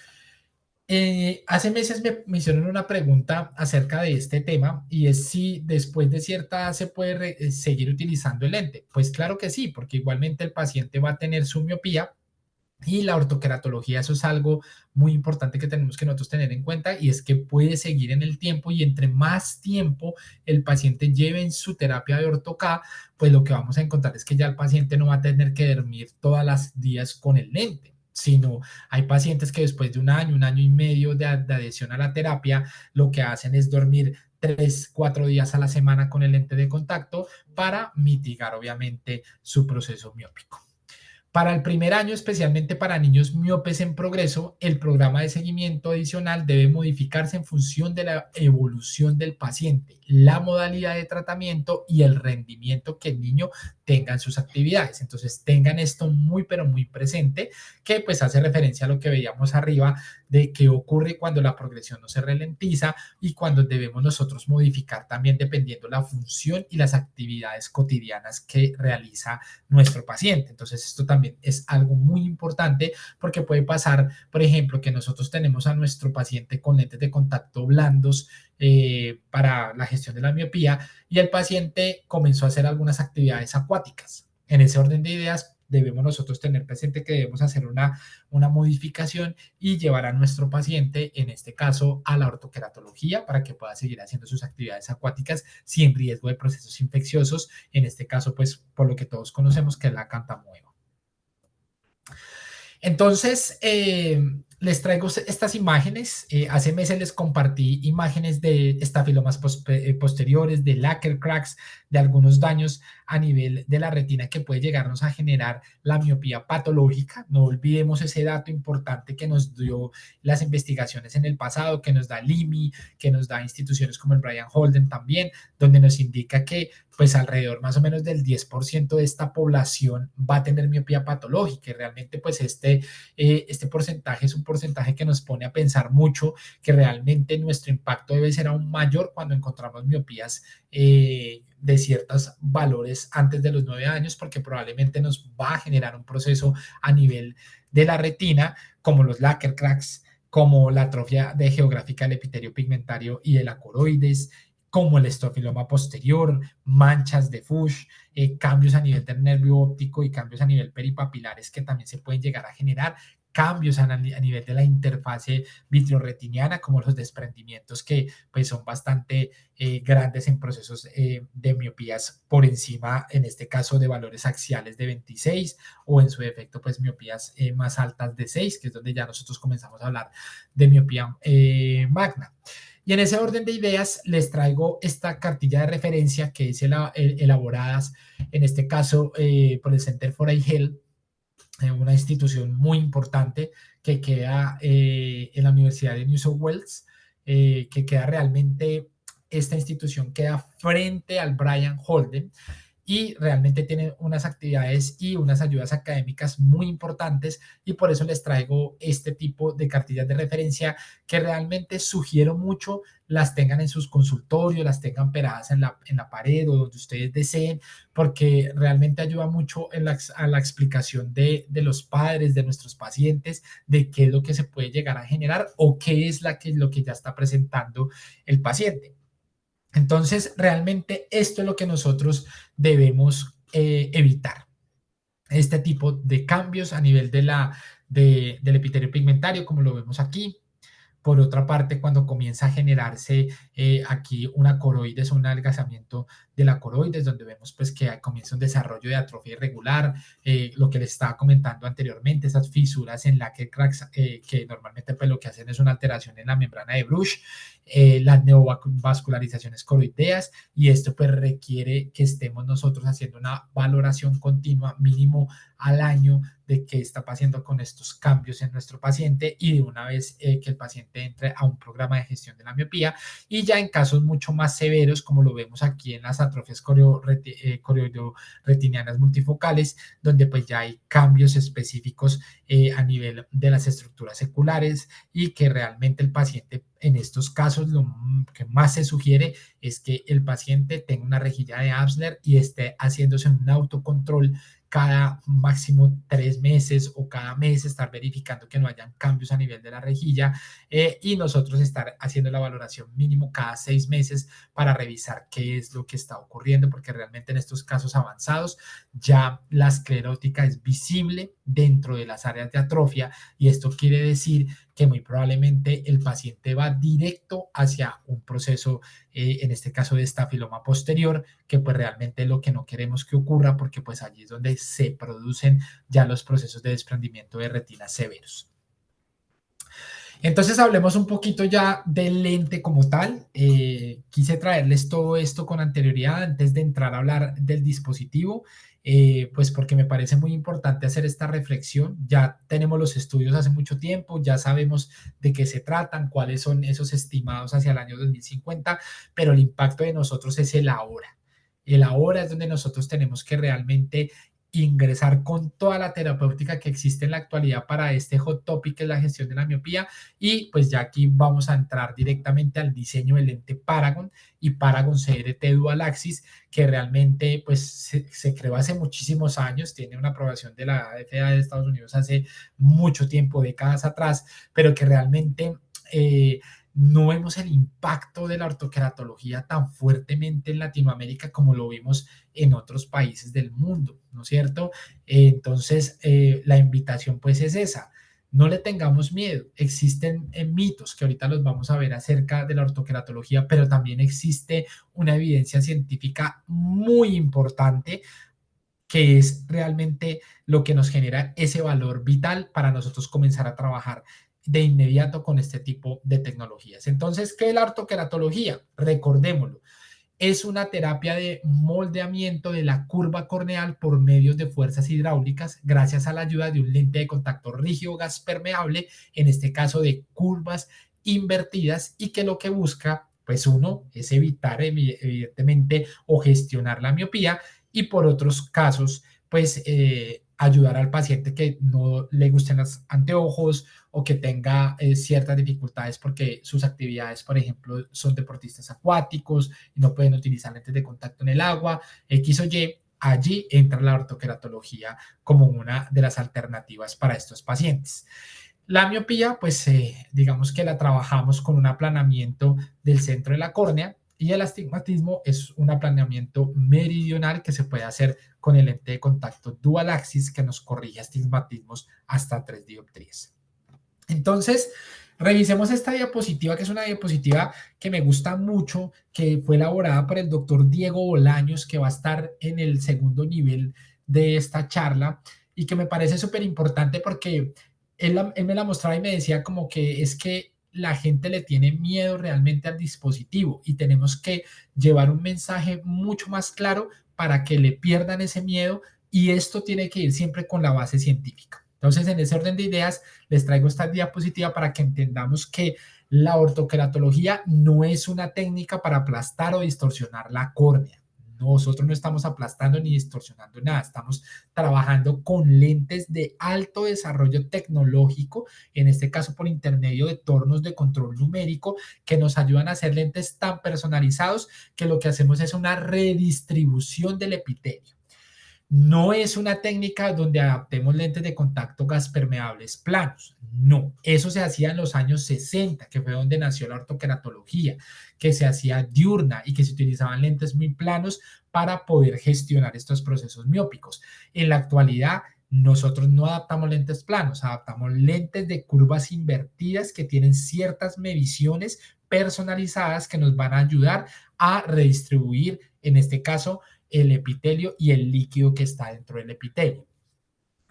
hace meses me hicieron una pregunta acerca de este tema, y es si después de cierta edad se puede seguir utilizando el lente. Pues claro que sí, porque igualmente el paciente va a tener su miopía, y la ortoqueratología, eso es algo muy importante que tenemos que nosotros tener en cuenta, y es que puede seguir en el tiempo, y entre más tiempo el paciente lleve en su terapia de ortoca, pues lo que vamos a encontrar es que ya el paciente no va a tener que dormir todas las días con el lente, sino hay pacientes que después de un año y medio de adhesión a la terapia, lo que hacen es dormir 3, 4 días a la semana con el lente de contacto para mitigar obviamente su proceso miópico. Para el primer año, especialmente para niños miopes en progreso, el programa de seguimiento adicional debe modificarse en función de la evolución del paciente, la modalidad de tratamiento y el rendimiento que el niño tenga en sus actividades. Entonces, tengan esto muy, pero muy presente, que pues hace referencia a lo que veíamos arriba de qué ocurre cuando la progresión no se ralentiza y cuando debemos nosotros modificar también dependiendo la función y las actividades cotidianas que realiza nuestro paciente. Entonces, esto también es algo muy importante, porque puede pasar, por ejemplo, que nosotros tenemos a nuestro paciente con lentes de contacto blandos para la gestión de la miopía, y el paciente comenzó a hacer algunas actividades acuáticas. En ese orden de ideas, debemos nosotros tener presente que debemos hacer una modificación y llevar a nuestro paciente, en este caso, a la ortoqueratología para que pueda seguir haciendo sus actividades acuáticas sin riesgo de procesos infecciosos, en este caso, pues, por lo que todos conocemos, que es la cantamueva. Entonces, les traigo estas imágenes. Hace meses les compartí imágenes de estafilomas posteriores, de lacquer cracks, de algunos daños a nivel de la retina que puede llegarnos a generar la miopía patológica. No olvidemos ese dato importante que nos dio las investigaciones en el pasado, que nos da el IMI, que nos da instituciones como el Brian Holden también, donde nos indica que pues alrededor más o menos del 10% de esta población va a tener miopía patológica, y realmente pues este porcentaje es un porcentaje que nos pone a pensar mucho que realmente nuestro impacto debe ser aún mayor cuando encontramos miopías de ciertos valores antes de los 9 años, porque probablemente nos va a generar un proceso a nivel de la retina, como los Lacker cracks, como la atrofia de geográfica del epitelio pigmentario y de la coroides, como el estofiloma posterior, manchas de Fuchs, cambios a nivel del nervio óptico y cambios a nivel peripapilares que también se pueden llegar a generar, cambios a nivel de la interfase vitreoretiniana, como los desprendimientos que pues son bastante grandes en procesos de miopías por encima, en este caso, de valores axiales de 26 o en su defecto, pues miopías más altas de 6, que es donde ya nosotros comenzamos a hablar de miopía magna. Y en ese orden de ideas les traigo esta cartilla de referencia que es elaboradas en este caso por el Center for Eye Health, una institución muy importante que queda en la Universidad de New South Wales, que queda realmente, esta institución queda frente al Brian Holden y realmente tienen unas actividades y unas ayudas académicas muy importantes y por eso les traigo este tipo de cartillas de referencia que realmente sugiero mucho las tengan en sus consultorios, las tengan pegadas en la pared o donde ustedes deseen, porque realmente ayuda mucho en a la explicación de los padres, de nuestros pacientes, de qué es lo que se puede llegar a generar o qué es lo que ya está presentando el paciente. Entonces, realmente esto es lo que nosotros debemos evitar. Este tipo de cambios a nivel del epitelio pigmentario, como lo vemos aquí. Por otra parte, cuando comienza a generarse aquí una coroides o un adelgazamiento de la coroides, donde vemos pues que comienza un desarrollo de atrofia irregular, lo que les estaba comentando anteriormente, esas fisuras en la que cracks, que normalmente pues lo que hacen es una alteración en la membrana de Bruch, las neovascularizaciones coroideas, y esto pues requiere que estemos nosotros haciendo una valoración continua mínimo al año de qué está pasando con estos cambios en nuestro paciente y de una vez que el paciente entre a un programa de gestión de la miopía y ya en casos mucho más severos como lo vemos aquí en las atrofias coroidoretinianas multifocales donde pues ya hay cambios específicos a nivel de las estructuras seculares y que realmente el paciente en estos casos lo que más se sugiere es que el paciente tenga una rejilla de Absler y esté haciéndose un autocontrol cada máximo 3 meses o cada mes estar verificando que no hayan cambios a nivel de la rejilla y nosotros estar haciendo la valoración mínimo cada 6 meses para revisar qué es lo que está ocurriendo, porque realmente en estos casos avanzados ya la esclerótica es visible dentro de las áreas de atrofia y esto quiere decir que muy probablemente el paciente va directo hacia un proceso, en este caso de estafiloma posterior, que pues realmente es lo que no queremos que ocurra porque pues allí es donde se producen ya los procesos de desprendimiento de retina severos. Entonces hablemos un poquito ya del lente como tal. Quise traerles todo esto con anterioridad antes de entrar a hablar del dispositivo, pues porque me parece muy importante hacer esta reflexión. Ya tenemos los estudios hace mucho tiempo, ya sabemos de qué se tratan, cuáles son esos estimados hacia el año 2050, pero el impacto de nosotros es el ahora. El ahora es donde nosotros tenemos que realmente ingresar con toda la terapéutica que existe en la actualidad para este hot topic que es la gestión de la miopía y pues ya aquí vamos a entrar directamente al diseño del lente Paragon y Paragon CRT Dual Axis que realmente pues se creó hace muchísimos años, tiene una aprobación de la FDA de Estados Unidos hace mucho tiempo, décadas atrás, pero que realmente no vemos el impacto de la ortoqueratología tan fuertemente en Latinoamérica como lo vimos en otros países del mundo, ¿no es cierto? Entonces, la invitación pues es esa. No le tengamos miedo. Existen mitos que ahorita los vamos a ver acerca de la ortoqueratología, pero también existe una evidencia científica muy importante que es realmente lo que nos genera ese valor vital para nosotros comenzar a trabajar de inmediato con este tipo de tecnologías. Entonces, ¿qué es la ortoqueratología? Recordémoslo, es una terapia de moldeamiento de la curva corneal por medios de fuerzas hidráulicas gracias a la ayuda de un lente de contacto rígido gas permeable, en este caso de curvas invertidas y que lo que busca, pues uno, es evitar evidentemente o gestionar la miopía y por otros casos, pues ayudar al paciente que no le gusten los anteojos o que tenga ciertas dificultades porque sus actividades, por ejemplo, son deportistas acuáticos y no pueden utilizar lentes de contacto en el agua, X o Y. Allí entra la ortoqueratología como una de las alternativas para estos pacientes. La miopía, pues digamos que la trabajamos con un aplanamiento del centro de la córnea y el astigmatismo es un aplanamiento meridional que se puede hacer con el lente de contacto dual axis que nos corrige astigmatismos hasta 3 dioptrías. Entonces, revisemos esta diapositiva, que es una diapositiva que me gusta mucho, que fue elaborada por el doctor Diego Bolaños, que va a estar en el segundo nivel de esta charla y que me parece súper importante porque él me la mostraba y me decía como que es que la gente le tiene miedo realmente al dispositivo y tenemos que llevar un mensaje mucho más claro para que le pierdan ese miedo y esto tiene que ir siempre con la base científica. Entonces, en ese orden de ideas, les traigo esta diapositiva para que entendamos que la ortoqueratología no es una técnica para aplastar o distorsionar la córnea. Nosotros no estamos aplastando ni distorsionando nada, estamos trabajando con lentes de alto desarrollo tecnológico, en este caso por intermedio de tornos de control numérico que nos ayudan a hacer lentes tan personalizados que lo que hacemos es una redistribución del epitelio. No es una técnica donde adaptemos lentes de contacto gas permeables planos. No, eso se hacía en los años 60, que fue donde nació la ortoqueratología, que se hacía diurna y que se utilizaban lentes muy planos para poder gestionar estos procesos miópicos. En la actualidad, nosotros no adaptamos lentes planos, adaptamos lentes de curvas invertidas que tienen ciertas mediciones personalizadas que nos van a ayudar a redistribuir, en este caso, el epitelio y el líquido que está dentro del epitelio.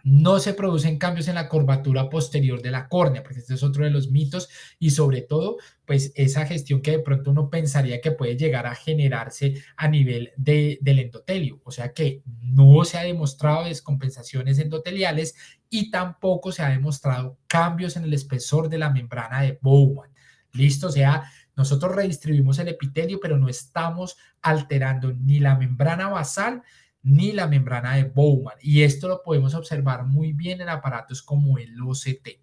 No se producen cambios en la curvatura posterior de la córnea, porque este es otro de los mitos y sobre todo, pues esa gestión que de pronto uno pensaría que puede llegar a generarse a nivel del endotelio, o sea que no se ha demostrado descompensaciones endoteliales y tampoco se ha demostrado cambios en el espesor de la membrana de Bowman. ¿Listo? O sea, nosotros redistribuimos el epitelio, pero no estamos alterando ni la membrana basal ni la membrana de Bowman. Y esto lo podemos observar muy bien en aparatos como el OCT.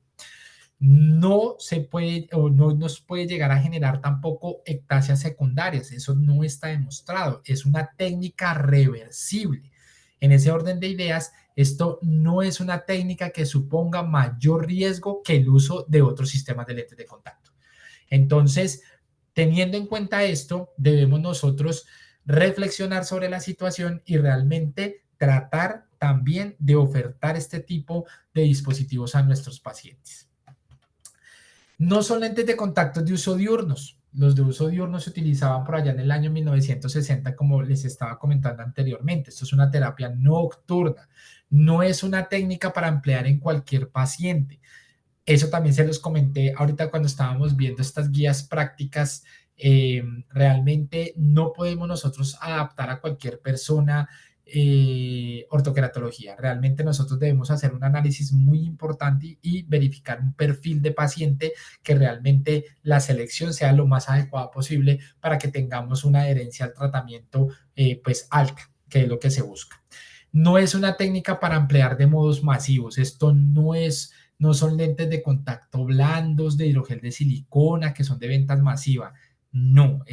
No se puede o no nos puede llegar a generar tampoco ectasias secundarias. Eso no está demostrado. Es una técnica reversible. En ese orden de ideas, esto no es una técnica que suponga mayor riesgo que el uso de otros sistemas de lentes de contacto. Entonces, teniendo en cuenta esto, debemos nosotros reflexionar sobre la situación y realmente tratar también de ofertar este tipo de dispositivos a nuestros pacientes. No son lentes de contacto de uso diurnos. Los de uso diurno se utilizaban por allá en el año 1960, como les estaba comentando anteriormente. Esto es una terapia nocturna. No es una técnica para emplear en cualquier paciente. Eso también se los comenté ahorita cuando estábamos viendo estas guías prácticas. Realmente no podemos nosotros adaptar a cualquier persona ortoqueratología. Realmente nosotros debemos hacer un análisis muy importante y verificar un perfil de paciente que realmente la selección sea lo más adecuada posible para que tengamos una adherencia al tratamiento pues alta, que es lo que se busca. No es una técnica para emplear de modos masivos. Esto no son lentes de contacto blandos de hidrogel de silicona que son de ventas masivas. No,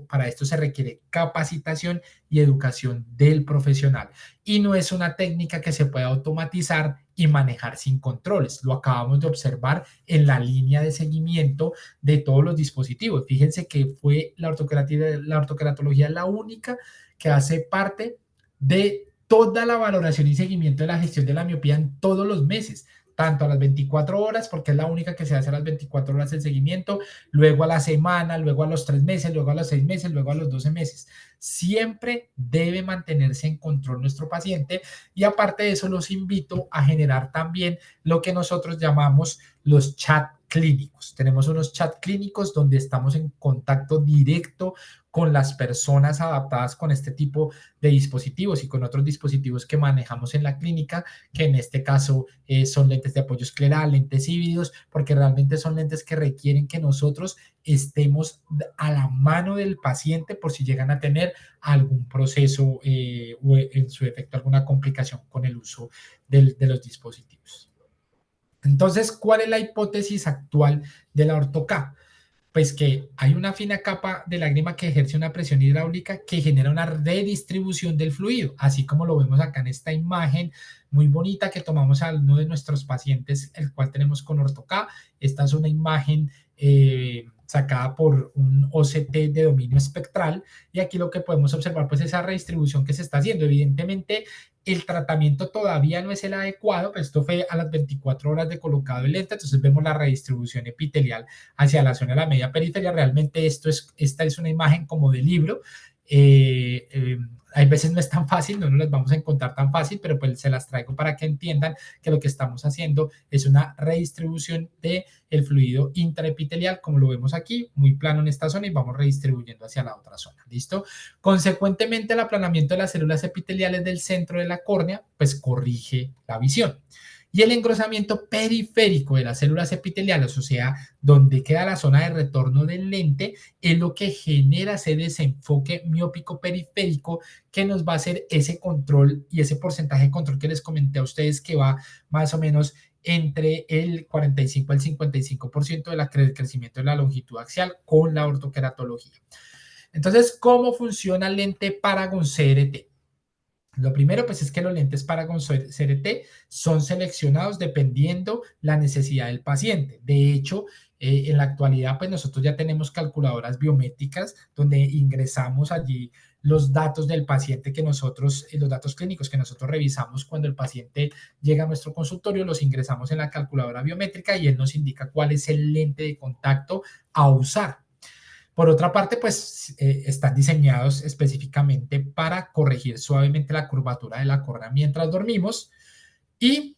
para esto se requiere capacitación y educación del profesional. Y no es una técnica que se pueda automatizar y manejar sin controles. Lo acabamos de observar en la línea de seguimiento de todos los dispositivos. Fíjense que fue la ortoqueratología la única que hace parte de toda la valoración y seguimiento de la gestión de la miopía en todos los meses, tanto a las 24 horas, porque es la única que se hace a las 24 horas el seguimiento, luego a la semana, luego a los 3 meses, luego a los 6 meses, luego a los 12 meses. Siempre debe mantenerse en control nuestro paciente y aparte de eso los invito a generar también lo que nosotros llamamos los chat clínicos. Tenemos unos chat clínicos donde estamos en contacto directo con las personas adaptadas con este tipo de dispositivos y con otros dispositivos que manejamos en la clínica, que en este caso son lentes de apoyo escleral, lentes híbridos, porque realmente son lentes que requieren que nosotros estemos a la mano del paciente por si llegan a tener algún proceso o en su efecto alguna complicación con el uso de los dispositivos. Entonces, ¿cuál es la hipótesis actual de la ortoca? Pues que hay una fina capa de lágrima que ejerce una presión hidráulica que genera una redistribución del fluido, así como lo vemos acá en esta imagen muy bonita que tomamos a uno de nuestros pacientes, el cual tenemos con ortoca. Esta es una imagen sacada por un OCT de dominio espectral y aquí lo que podemos observar pues esa redistribución que se está haciendo. Evidentemente el tratamiento todavía no es el adecuado, pues esto fue a las 24 horas de colocado el lente, entonces vemos la redistribución epitelial hacia la zona de la media periferia. Realmente esta es una imagen como de libro. Hay veces no es tan fácil, no nos las vamos a encontrar tan fácil, pero pues se las traigo para que entiendan que lo que estamos haciendo es una redistribución del fluido intraepitelial, como lo vemos aquí, muy plano en esta zona y vamos redistribuyendo hacia la otra zona, ¿listo? Consecuentemente, el aplanamiento de las células epiteliales del centro de la córnea, pues corrige la visión. Y el engrosamiento periférico de las células epiteliales, o sea, donde queda la zona de retorno del lente, es lo que genera ese desenfoque miópico periférico que nos va a hacer ese control y ese porcentaje de control que les comenté a ustedes que va más o menos entre el 45 al 55% del crecimiento de la longitud axial con la ortoqueratología. Entonces, ¿cómo funciona el lente Paragon CRT? Lo primero, pues es que los lentes Paragon CRT son seleccionados dependiendo la necesidad del paciente. De hecho, en la actualidad, pues nosotros ya tenemos calculadoras biométricas donde ingresamos allí los datos del paciente que nosotros, los datos clínicos que nosotros revisamos cuando el paciente llega a nuestro consultorio, los ingresamos en la calculadora biométrica y él nos indica cuál es el lente de contacto a usar. Por otra parte, pues están diseñados específicamente para corregir suavemente la curvatura de la córnea mientras dormimos y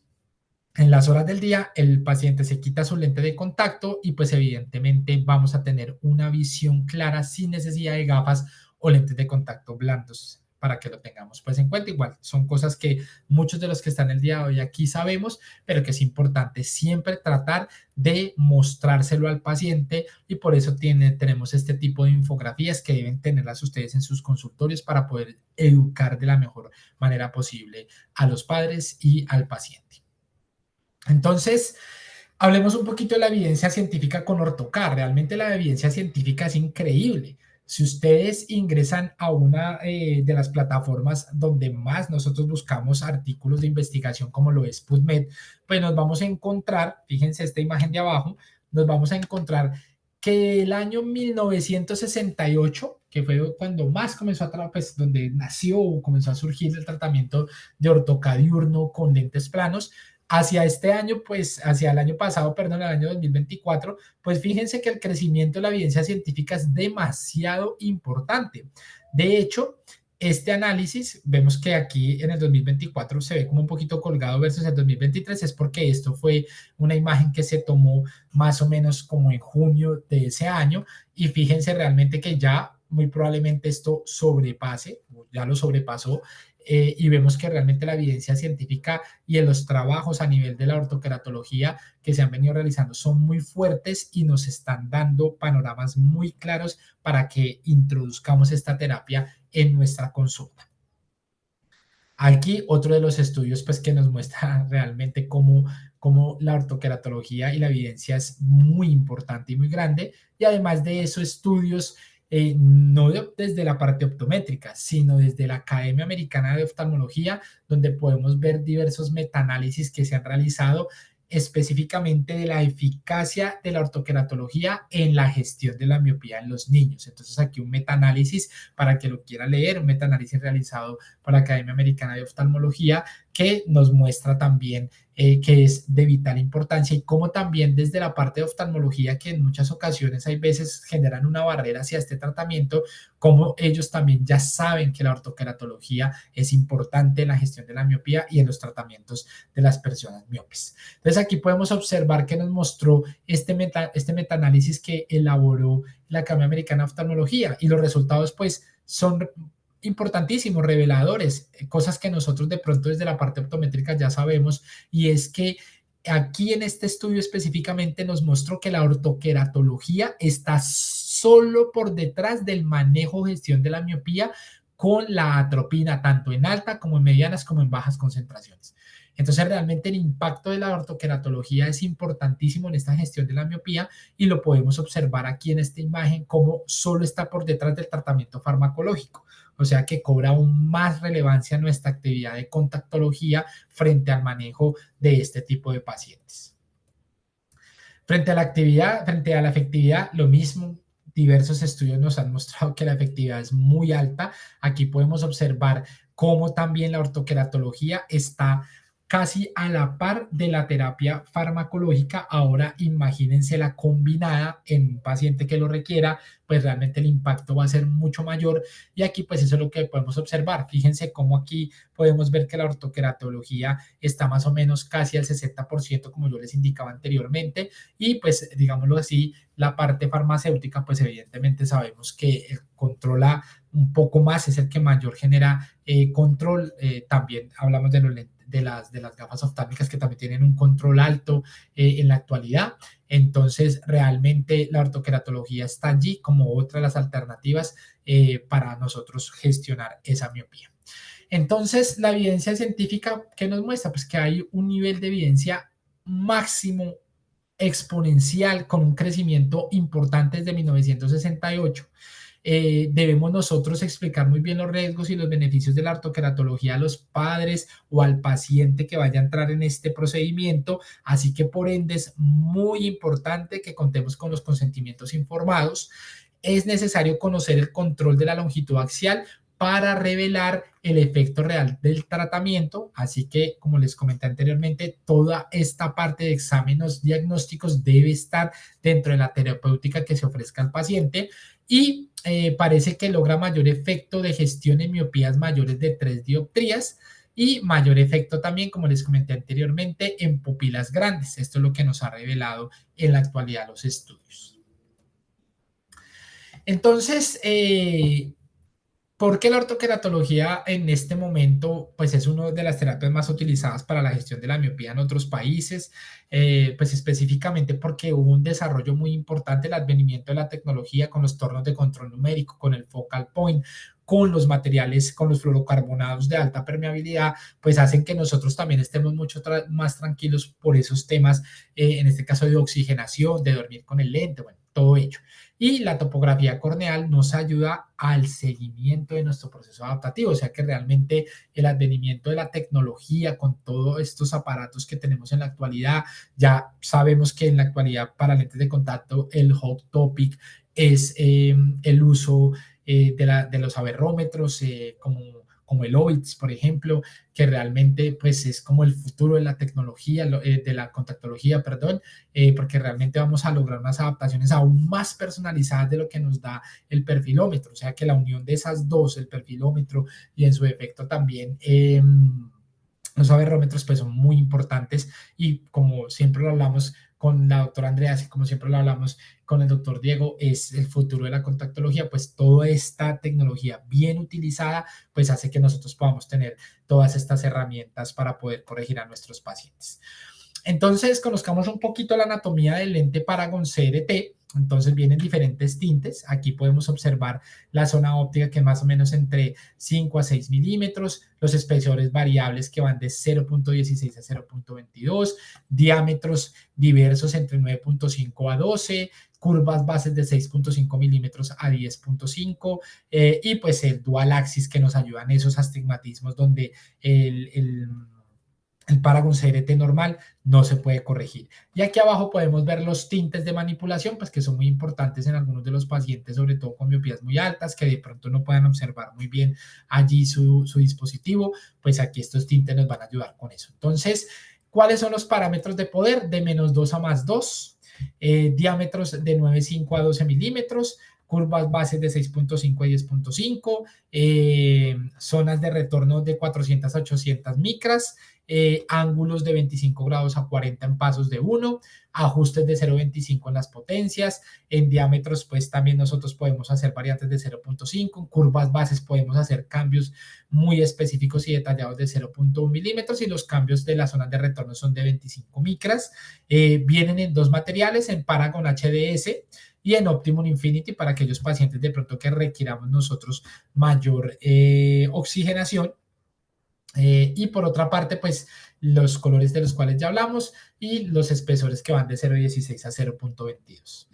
en las horas del día el paciente se quita su lente de contacto y pues evidentemente vamos a tener una visión clara sin necesidad de gafas o lentes de contacto blandos para que lo tengamos pues en cuenta. Igual son cosas que muchos de los que están el día de hoy aquí sabemos, pero que es importante siempre tratar de mostrárselo al paciente y por eso tenemos este tipo de infografías que deben tenerlas ustedes en sus consultorios para poder educar de la mejor manera posible a los padres y al paciente. Entonces, hablemos un poquito de la evidencia científica con ortocar. Realmente la evidencia científica es increíble. Si ustedes ingresan a una de las plataformas donde más nosotros buscamos artículos de investigación, como lo es PubMed, pues nos vamos a encontrar, fíjense esta imagen de abajo, nos vamos a encontrar que el año 1968, que fue cuando más comenzó a pues donde nació o comenzó a surgir el tratamiento de ortocar diurno con lentes planos, hacia este año, pues hacia el año pasado, perdón, el año 2024, pues fíjense que el crecimiento de la evidencia científica es demasiado importante. De hecho, este análisis, vemos que aquí en el 2024 se ve como un poquito colgado versus el 2023, es porque esto fue una imagen que se tomó más o menos como en junio de ese año y fíjense realmente que ya muy probablemente esto sobrepase, ya lo sobrepasó y vemos que realmente la evidencia científica y en los trabajos a nivel de la ortoqueratología que se han venido realizando son muy fuertes y nos están dando panoramas muy claros para que introduzcamos esta terapia en nuestra consulta. Aquí otro de los estudios pues, que nos muestra realmente cómo la ortoqueratología y la evidencia es muy importante y muy grande. Y además de eso, estudios no desde la parte optométrica, sino desde la Academia Americana de Oftalmología, donde podemos ver diversos metaanálisis que se han realizado específicamente de la eficacia de la ortoqueratología en la gestión de la miopía en los niños. Entonces aquí un metaanálisis para que lo quiera leer, un metaanálisis realizado por la Academia Americana de Oftalmología, que nos muestra también que es de vital importancia y cómo también desde la parte de oftalmología, que en muchas ocasiones hay veces generan una barrera hacia este tratamiento, como ellos también ya saben que la ortoqueratología es importante en la gestión de la miopía y en los tratamientos de las personas miopes. Entonces aquí podemos observar que nos mostró este metaanálisis que elaboró la Academia Americana de Oftalmología y los resultados pues son importantísimos, reveladores, cosas que nosotros de pronto desde la parte optométrica ya sabemos, y es que aquí en este estudio específicamente nos mostró que la ortoqueratología está solo por detrás del manejo gestión de la miopía con la atropina, tanto en alta como en medianas como en bajas concentraciones. Entonces, realmente el impacto de la ortoqueratología es importantísimo en esta gestión de la miopía y lo podemos observar aquí en esta imagen como solo está por detrás del tratamiento farmacológico. O sea que cobra aún más relevancia nuestra actividad de contactología frente al manejo de este tipo de pacientes. Frente a la efectividad, lo mismo. Diversos estudios nos han mostrado que la efectividad es muy alta. Aquí podemos observar cómo también la ortoqueratología está casi a la par de la terapia farmacológica. Ahora imagínense la combinada en un paciente que lo requiera, pues realmente el impacto va a ser mucho mayor. Y aquí pues eso es lo que podemos observar. Fíjense cómo aquí podemos ver que la ortoqueratología está más o menos casi al 60%, como yo les indicaba anteriormente, y pues digámoslo así, la parte farmacéutica, pues evidentemente sabemos que controla un poco más, es el que mayor genera control. También hablamos de, de las gafas oftálmicas que también tienen un control alto en la actualidad. Entonces, realmente la ortoqueratología está allí como otra de las alternativas para nosotros gestionar esa miopía. Entonces, la evidencia científica, ¿qué nos muestra? Pues que hay un nivel de evidencia máximo exponencial con un crecimiento importante desde 1968. Debemos nosotros explicar muy bien los riesgos y los beneficios de la ortoqueratología a los padres o al paciente que vaya a entrar en este procedimiento, así que por ende es muy importante que contemos con los consentimientos informados. Es necesario conocer el control de la longitud axial para revelar el efecto real del tratamiento. Así que, como les comenté anteriormente, toda esta parte de exámenes diagnósticos debe estar dentro de la terapéutica que se ofrezca al paciente y parece que logra mayor efecto de gestión en miopías mayores de 3 dioptrías y mayor efecto también, como les comenté anteriormente, en pupilas grandes. Esto es lo que nos ha revelado en la actualidad los estudios. Entonces, ¿por qué la ortoqueratología en este momento pues es una de las terapias más utilizadas para la gestión de la miopía en otros países? Pues específicamente porque hubo un desarrollo muy importante, el advenimiento de la tecnología con los tornos de control numérico, con el focal point, con los materiales, con los fluorocarbonados de alta permeabilidad, pues hacen que nosotros también estemos mucho más tranquilos por esos temas, en este caso de oxigenación, de dormir con el lente, bueno, todo ello. Y la topografía corneal nos ayuda al seguimiento de nuestro proceso adaptativo, o sea que realmente el advenimiento de la tecnología con todos estos aparatos que tenemos en la actualidad, ya sabemos que en la actualidad para lentes de contacto el hot topic es el uso de los aberrómetros como el OITS, por ejemplo, que realmente pues es como el futuro de la tecnología, de la contactología, perdón, porque realmente vamos a lograr unas adaptaciones aún más personalizadas de lo que nos da el perfilómetro, o sea que la unión de esas dos, el perfilómetro y en su efecto también los aberrómetros pues son muy importantes y como siempre lo hablamos con la doctora Andrea, así como siempre lo hablamos con el doctor Diego, es el futuro de la contactología, pues toda esta tecnología bien utilizada pues hace que nosotros podamos tener todas estas herramientas para poder corregir a nuestros pacientes. Entonces, conozcamos un poquito la anatomía del lente Paragon CRT. Entonces vienen diferentes tintes. Aquí podemos observar la zona óptica que es más o menos entre 5 a 6 milímetros, los espesores variables que van de 0.16 a 0.22, diámetros diversos entre 9.5 a 12, curvas bases de 6.5 milímetros a 10.5 y pues el dual axis que nos ayudan esos astigmatismos donde el El Paragon CRT normal no se puede corregir. Y aquí abajo podemos ver los tintes de manipulación, pues que son muy importantes en algunos de los pacientes, sobre todo con miopías muy altas, que de pronto no puedan observar muy bien allí su dispositivo, pues aquí estos tintes nos van a ayudar con eso. Entonces, ¿cuáles son los parámetros de poder? De -2 a +2, diámetros de 9,5 a 12 milímetros, curvas bases de 6,5 a 10,5, zonas de retorno de 400 a 800 micras, ángulos de 25 grados a 40 en pasos de 1, ajustes de 0,25 en las potencias, en diámetros pues también nosotros podemos hacer variantes de 0,5, en curvas bases podemos hacer cambios muy específicos y detallados de 0,1 milímetros y los cambios de las zonas de retorno son de 25 micras, vienen en dos materiales, en Paragon HDS y en Optimum Infinity para aquellos pacientes de pronto que requiramos nosotros mayor oxigenación. Y por otra parte, pues los colores de los cuales ya hablamos y los espesores que van de 0,16 a 0,22.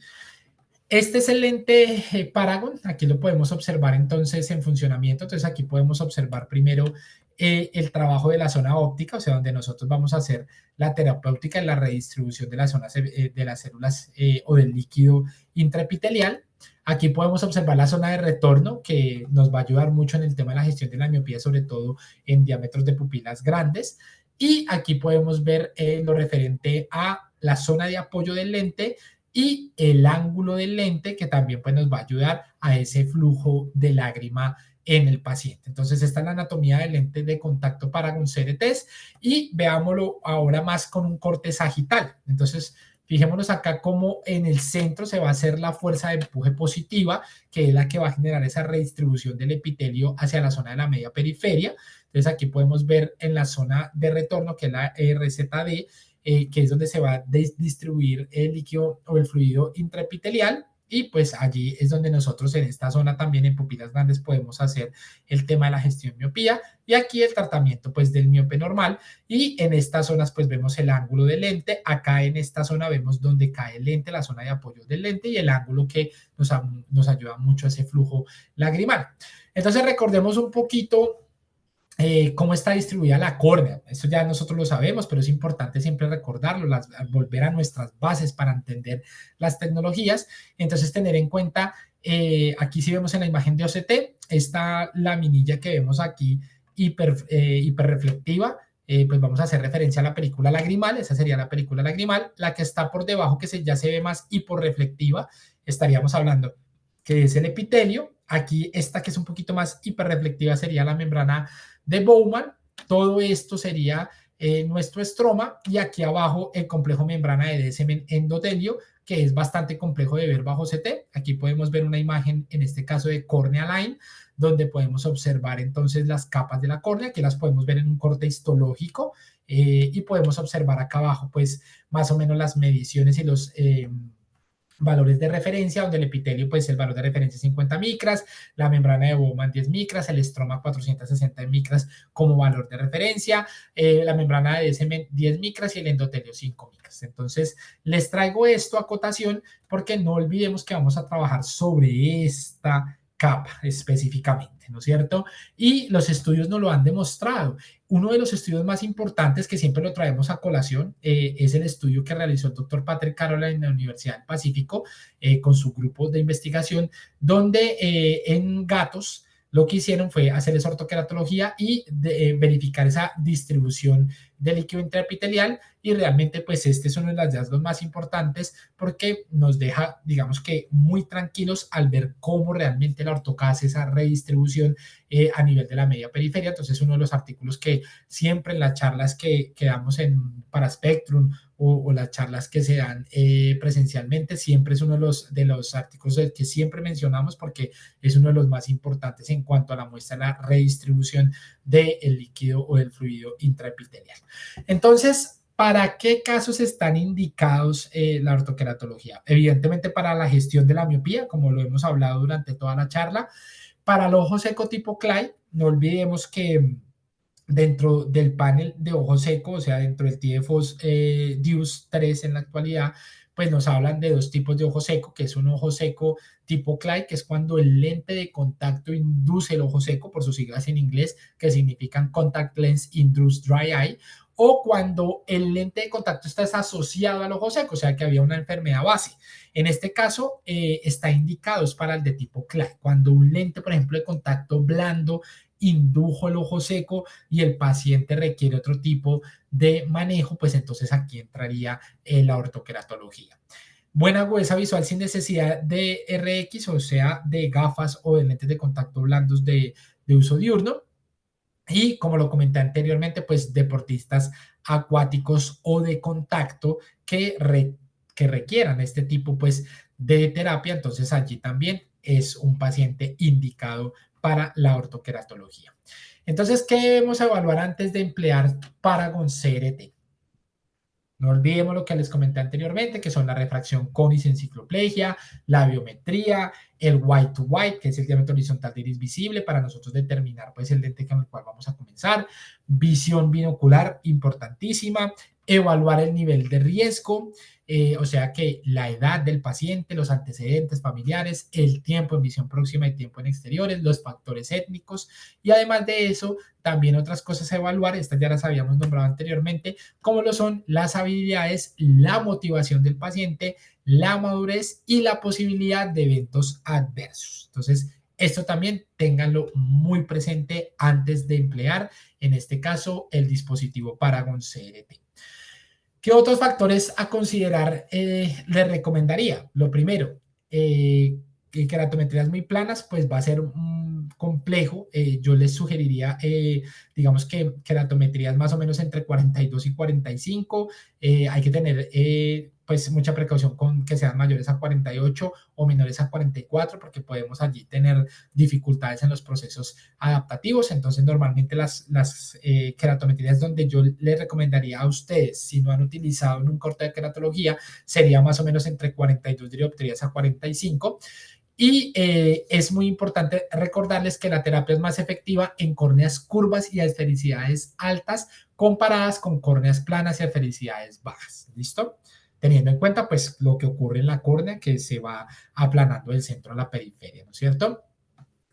Este es el lente Paragon, aquí lo podemos observar entonces en funcionamiento, entonces aquí podemos observar primero el trabajo de la zona óptica, o sea, donde nosotros vamos a hacer la terapéutica en la redistribución de las zonas de las células o del líquido intraepitelial. Aquí podemos observar la zona de retorno que nos va a ayudar mucho en el tema de la gestión de la miopía, sobre todo en diámetros de pupilas grandes. Y aquí podemos ver lo referente a la zona de apoyo del lente y el ángulo del lente que también pues, nos va a ayudar a ese flujo de lágrima en el paciente. Entonces, esta es la anatomía del lente de contacto Paragon CRTs y veámoslo ahora más con un corte sagital. Entonces, fijémonos acá cómo en el centro se va a hacer la fuerza de empuje positiva, que es la que va a generar esa redistribución del epitelio hacia la zona de la media periferia. Entonces, aquí podemos ver en la zona de retorno, que es la RZD, que es donde se va a distribuir el líquido o el fluido intraepitelial. Y pues allí es donde nosotros en esta zona también en pupilas grandes podemos hacer el tema de la gestión miopía y aquí el tratamiento pues del miope normal y en estas zonas pues vemos el ángulo del lente, acá en esta zona vemos donde cae el lente, la zona de apoyo del lente y el ángulo que nos ayuda mucho a ese flujo lagrimal. Entonces recordemos un poquito cómo está distribuida la córnea. Eso ya nosotros lo sabemos, pero es importante siempre recordarlo, volver a nuestras bases para entender las tecnologías. Entonces, tener en cuenta, aquí sí vemos en la imagen de OCT, esta laminilla que vemos aquí hiperreflectiva, pues vamos a hacer referencia a la película lagrimal, esa sería la película lagrimal. La que está por debajo, ya se ve más hiporreflectiva, estaríamos hablando que es el epitelio. Aquí esta que es un poquito más hiperreflectiva sería la membrana de Bowman. Todo esto sería nuestro estroma y aquí abajo el complejo membrana de Descemen endotelio, que es bastante complejo de ver bajo CT. Aquí podemos ver una imagen, en este caso de Cornea Line, donde podemos observar entonces las capas de la córnea, que las podemos ver en un corte histológico y podemos observar acá abajo pues más o menos las mediciones y los valores de referencia, donde el epitelio, pues el valor de referencia es 50 micras, la membrana de Bowman 10 micras, el estroma 460 micras como valor de referencia, la membrana de Descemen 10 micras y el endotelio 5 micras. Entonces, les traigo esto a cotación porque no olvidemos que vamos a trabajar sobre esta capa específicamente, ¿no es cierto? Y los estudios nos lo han demostrado. Uno de los estudios más importantes que siempre lo traemos a colación es el estudio que realizó el doctor Patrick Caroline en la Universidad del Pacífico con su grupo de investigación, donde en gatos lo que hicieron fue hacerles ortoqueratología y verificar esa distribución del líquido intraepitelial y realmente pues este es uno de los hallazgos más importantes porque nos deja digamos que muy tranquilos al ver cómo realmente la ortoca hace esa redistribución a nivel de la media periferia. Entonces uno de los artículos que siempre en las charlas que damos para Spectrum o las charlas que se dan presencialmente, siempre es uno de los artículos que siempre mencionamos porque es uno de los más importantes en cuanto a la muestra de la redistribución del líquido o del fluido intraepitelial. Entonces, ¿para qué casos están indicados la ortoqueratología? Evidentemente para la gestión de la miopía, como lo hemos hablado durante toda la charla, para el ojo seco tipo Clyde, no olvidemos que dentro del panel de ojo seco, o sea, dentro del TFOS DIUS 3 en la actualidad, pues nos hablan de dos tipos de ojo seco, que es un ojo seco tipo Clyde, que es cuando el lente de contacto induce el ojo seco, por sus siglas en inglés, que significan Contact Lens Induced Dry Eye, o cuando el lente de contacto está asociado al ojo seco, o sea que había una enfermedad base. En este caso está indicado es para el de tipo CLAI, cuando un lente, por ejemplo, de contacto blando indujo el ojo seco y el paciente requiere otro tipo de manejo, pues entonces aquí entraría la ortoqueratología. Buena agudeza visual sin necesidad de RX, o sea, de gafas o de lentes de contacto blandos de uso diurno. Y como lo comenté anteriormente, pues deportistas acuáticos o de contacto que requieran este tipo pues de terapia, entonces allí también es un paciente indicado para la ortoqueratología. Entonces, ¿qué debemos evaluar antes de emplear Paragon CRT? No olvidemos lo que les comenté anteriormente, que son la refracción cónice en cicloplegia, la biometría, el white to white, que es el diámetro horizontal de iris visible, para nosotros determinar pues el lente con el cual vamos a comenzar, visión binocular, importantísima, evaluar el nivel de riesgo, o sea que la edad del paciente, los antecedentes familiares, el tiempo en visión próxima y tiempo en exteriores, los factores étnicos, y además de eso, también otras cosas a evaluar, estas ya las habíamos nombrado anteriormente, como lo son las habilidades, la motivación del paciente, la madurez y la posibilidad de eventos adversos. Entonces, esto también ténganlo muy presente antes de emplear, en este caso, el dispositivo Paragon CRT. ¿Qué otros factores a considerar les recomendaría? Lo primero, keratometrías muy planas, pues va a ser complejo. Yo les sugeriría, digamos que keratometrías más o menos entre 42 y 45. Hay que tener pues mucha precaución con que sean mayores a 48 o menores a 44, porque podemos allí tener dificultades en los procesos adaptativos. Entonces, normalmente las keratometrías donde yo les recomendaría a ustedes, si no han utilizado en un corte de keratología, sería más o menos entre 42 dioptrías a 45. Y es muy importante recordarles que la terapia es más efectiva en córneas curvas y esfericidades altas comparadas con córneas planas y esfericidades bajas. ¿Listo? Teniendo en cuenta pues lo que ocurre en la córnea que se va aplanando del centro a la periferia, ¿no es cierto?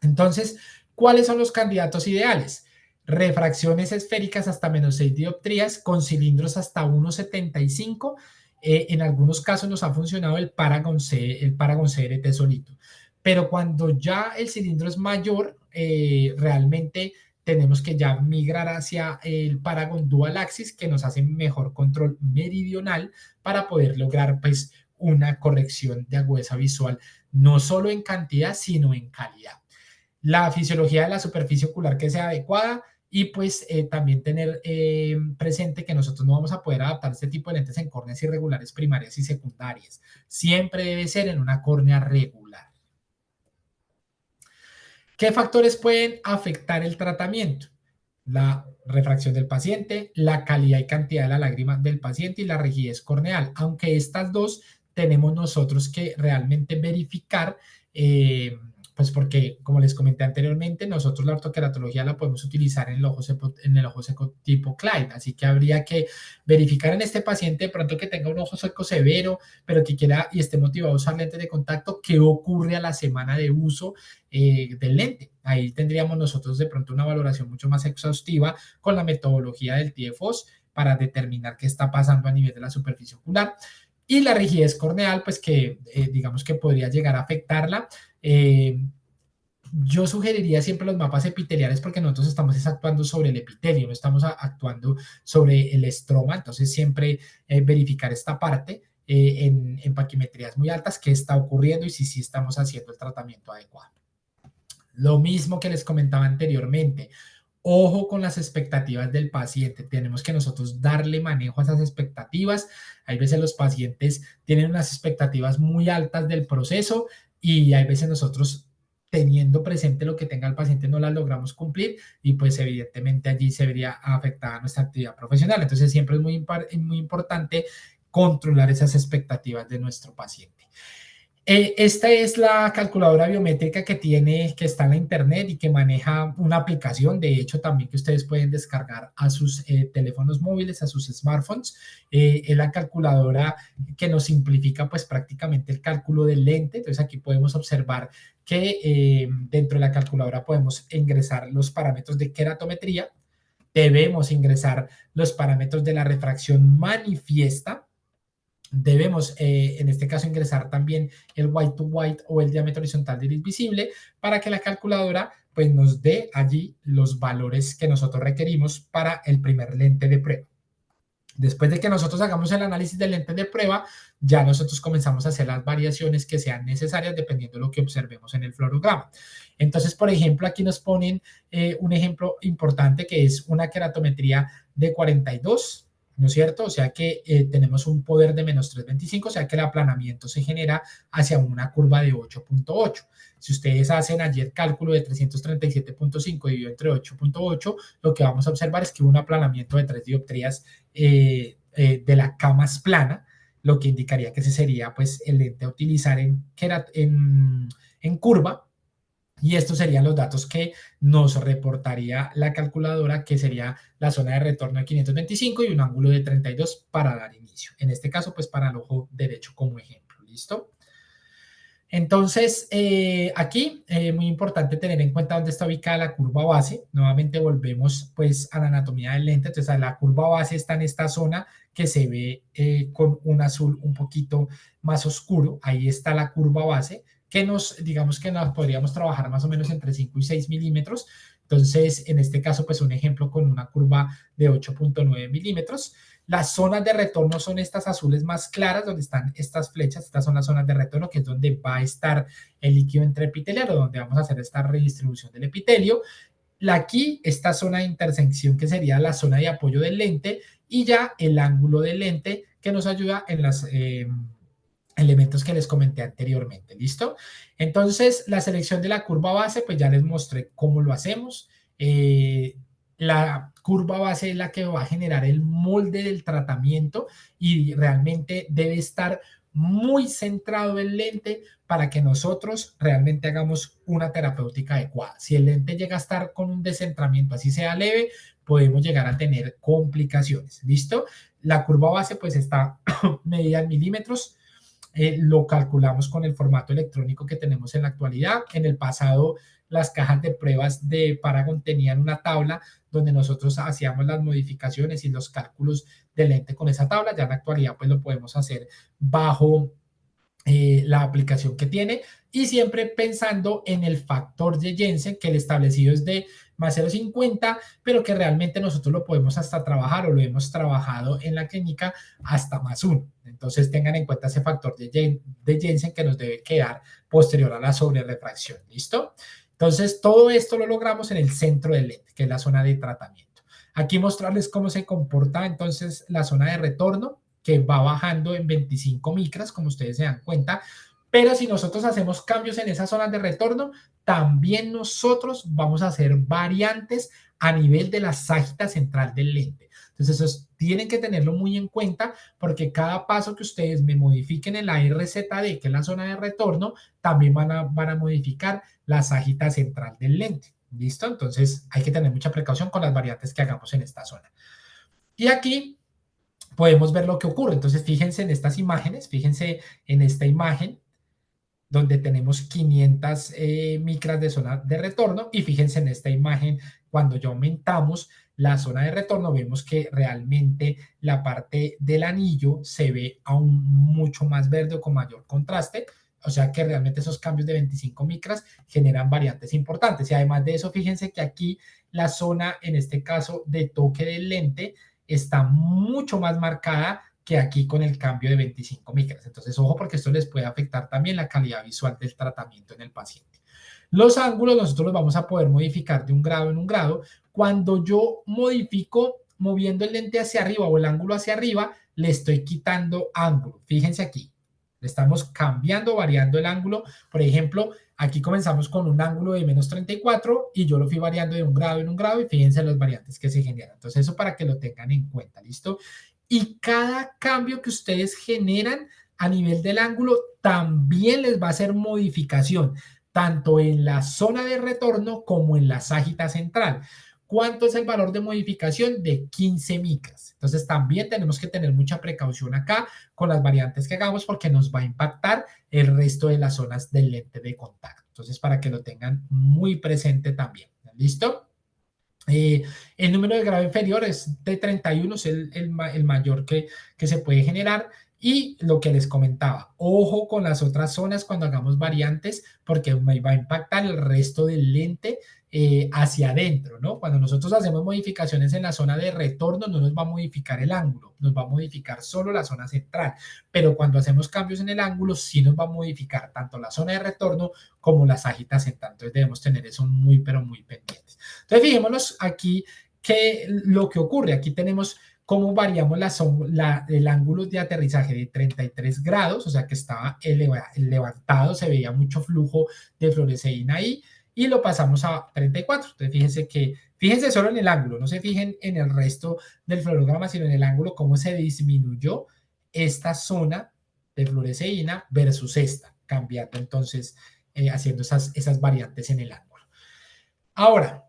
Entonces, ¿cuáles son los candidatos ideales? Refracciones esféricas hasta menos 6 dioptrías con cilindros hasta 1,75. En algunos casos nos ha funcionado el Paragon CRT solito. Pero cuando ya el cilindro es mayor, realmente tenemos que ya migrar hacia el Paragon Dual Axis, que nos hace mejor control meridional para poder lograr pues una corrección de agudeza visual, no solo en cantidad, sino en calidad. La fisiología de la superficie ocular que sea adecuada y pues también tener presente que nosotros no vamos a poder adaptar este tipo de lentes en córneas irregulares primarias y secundarias. Siempre debe ser en una córnea regular. ¿Qué factores pueden afectar el tratamiento? La refracción del paciente, la calidad y cantidad de la lágrima del paciente y la rigidez corneal, aunque estas dos tenemos nosotros que realmente verificar, pues porque, como les comenté anteriormente, nosotros la ortoqueratología la podemos utilizar en el ojo seco tipo Clyde, así que habría que verificar en este paciente de pronto que tenga un ojo seco severo, pero que quiera y esté motivado a usar lentes de contacto, qué ocurre a la semana de uso del lente. Ahí tendríamos nosotros de pronto una valoración mucho más exhaustiva con la metodología del TFOS para determinar qué está pasando a nivel de la superficie ocular. Y la rigidez corneal, pues que digamos que podría llegar a afectarla. Yo sugeriría siempre los mapas epiteliales porque nosotros estamos actuando sobre el epitelio, no estamos actuando sobre el estroma, entonces siempre verificar esta parte en paquimetrías muy altas, qué está ocurriendo y si sí estamos haciendo el tratamiento adecuado. Lo mismo que les comentaba anteriormente, ojo con las expectativas del paciente. Tenemos que nosotros darle manejo a esas expectativas. Hay veces los pacientes tienen unas expectativas muy altas del proceso y hay veces nosotros teniendo presente lo que tenga el paciente no las logramos cumplir y pues evidentemente allí se vería afectada nuestra actividad profesional. Entonces siempre es muy importante controlar esas expectativas de nuestro paciente. Esta es la calculadora biométrica que está en la internet y que maneja una aplicación, de hecho también que ustedes pueden descargar a sus teléfonos móviles, a sus smartphones. Es la calculadora que nos simplifica pues prácticamente el cálculo del lente. Entonces aquí podemos observar que dentro de la calculadora podemos ingresar los parámetros de keratometría, Debemos ingresar los parámetros de la refracción manifiesta. Debemos, en este caso, ingresar también el white to white o el diámetro horizontal del iris visible para que la calculadora pues, nos dé allí los valores que nosotros requerimos para el primer lente de prueba. Después de que nosotros hagamos el análisis del lente de prueba, ya nosotros comenzamos a hacer las variaciones que sean necesarias dependiendo de lo que observemos en el fluorograma. Entonces, por ejemplo, aquí nos ponen un ejemplo importante que es una queratometría de 42, ¿no es cierto? O sea que tenemos un poder de menos 325, o sea que el aplanamiento se genera hacia una curva de 8.8. Si ustedes hacen ayer cálculo de 337.5 dividido entre 8.8, lo que vamos a observar es que un aplanamiento de 3 dioptrías de la camas plana, lo que indicaría que ese sería pues el lente a utilizar en curva, y estos serían los datos que nos reportaría la calculadora, que sería la zona de retorno de 525 y un ángulo de 32 para dar inicio. En este caso, pues para el ojo derecho como ejemplo. ¿Listo? Entonces, aquí, muy importante tener en cuenta dónde está ubicada la curva base. Nuevamente volvemos pues a la anatomía del lente. Entonces, la curva base está en esta zona que se ve con un azul un poquito más oscuro. Ahí está la curva base que digamos que nos podríamos trabajar más o menos entre 5 y 6 milímetros. Entonces, en este caso, pues un ejemplo con una curva de 8.9 milímetros. Las zonas de retorno son estas azules más claras, donde están estas flechas. Estas son las zonas de retorno, que es donde va a estar el líquido intraepitelial, o donde vamos a hacer esta redistribución del epitelio. Aquí, esta zona de intersección, que sería la zona de apoyo del lente, y ya el ángulo del lente, que nos ayuda en los elementos que les comenté anteriormente. ¿Listo? Entonces, la selección de la curva base, pues ya les mostré cómo lo hacemos. La curva base es la que va a generar el molde del tratamiento, y realmente debe estar muy centrado el lente para que nosotros realmente hagamos una terapéutica adecuada. Si el lente llega a estar con un descentramiento, así sea leve, podemos llegar a tener complicaciones. ¿Listo? La curva base pues está medida en milímetros. Lo calculamos con el formato electrónico que tenemos en la actualidad. En el pasado, las cajas de pruebas de Paragon tenían una tabla donde nosotros hacíamos las modificaciones y los cálculos del lente con esa tabla. Ya en la actualidad pues lo podemos hacer bajo la aplicación que tiene, y siempre pensando en el factor de Jensen, que el establecido es de más 0,50, pero que realmente nosotros lo podemos hasta trabajar, o lo hemos trabajado en la clínica hasta más 1. Entonces tengan en cuenta ese factor de Jensen que nos debe quedar posterior a la sobrerefracción. ¿Listo? Entonces todo esto lo logramos en el centro del lente, que es la zona de tratamiento. Aquí mostrarles cómo se comporta entonces la zona de retorno, que va bajando en 25 micras, como ustedes se dan cuenta. Pero si nosotros hacemos cambios en esas zonas de retorno, también nosotros vamos a hacer variantes a nivel de la ságita central del lente. Entonces, eso tienen que tenerlo muy en cuenta, porque cada paso que ustedes me modifiquen en la RZD, que es la zona de retorno, también van a modificar la ságita central del lente. ¿Listo? Entonces, hay que tener mucha precaución con las variantes que hagamos en esta zona. Y aquí podemos ver lo que ocurre. Entonces, fíjense en estas imágenes, fíjense en esta imagen donde tenemos 500 micras de zona de retorno, y fíjense en esta imagen, cuando ya aumentamos la zona de retorno, vemos que realmente la parte del anillo se ve aún mucho más verde o con mayor contraste. O sea que realmente esos cambios de 25 micras generan variantes importantes. Y además de eso, fíjense que aquí la zona, en este caso, de toque del lente está mucho más marcada que aquí con el cambio de 25 micras. Entonces, ojo, porque esto les puede afectar también la calidad visual del tratamiento en el paciente. Los ángulos nosotros los vamos a poder modificar de un grado en un grado. Cuando yo modifico moviendo el lente hacia arriba o el ángulo hacia arriba, le estoy quitando ángulo. Fíjense aquí, le estamos cambiando, variando el ángulo. Por ejemplo, aquí comenzamos con un ángulo de menos 34 y yo lo fui variando de un grado en un grado, y fíjense las variantes que se generan. Entonces, eso para que lo tengan en cuenta, ¿listo? Y cada cambio que ustedes generan a nivel del ángulo también les va a hacer modificación, tanto en la zona de retorno como en la ságita central. ¿Cuánto es el valor de modificación? De 15 micras. Entonces también tenemos que tener mucha precaución acá con las variantes que hagamos, porque nos va a impactar el resto de las zonas del lente de contacto. Entonces, para que lo tengan muy presente también. ¿Listo? Eh, el número de grado inferior es de 31, es el mayor que se puede generar. Y lo que les comentaba, ojo con las otras zonas cuando hagamos variantes, porque me va a impactar el resto del lente hacia adentro, ¿no? Cuando nosotros hacemos modificaciones en la zona de retorno, no nos va a modificar el ángulo, nos va a modificar solo la zona central. Pero cuando hacemos cambios en el ángulo, sí nos va a modificar tanto la zona de retorno como la sagita central. Entonces debemos tener eso muy, pero muy pendientes. Entonces, fijémonos aquí que lo que ocurre, aquí tenemos cómo variamos el ángulo de aterrizaje de 33 grados, o sea que estaba levantado, se veía mucho flujo de fluoresceína ahí, y lo pasamos a 34. Entonces, fíjense solo en el ángulo, no se fijen en el resto del fluorograma, sino en el ángulo, cómo se disminuyó esta zona de fluoresceína versus esta, cambiando entonces, haciendo esas variantes en el ángulo. Ahora,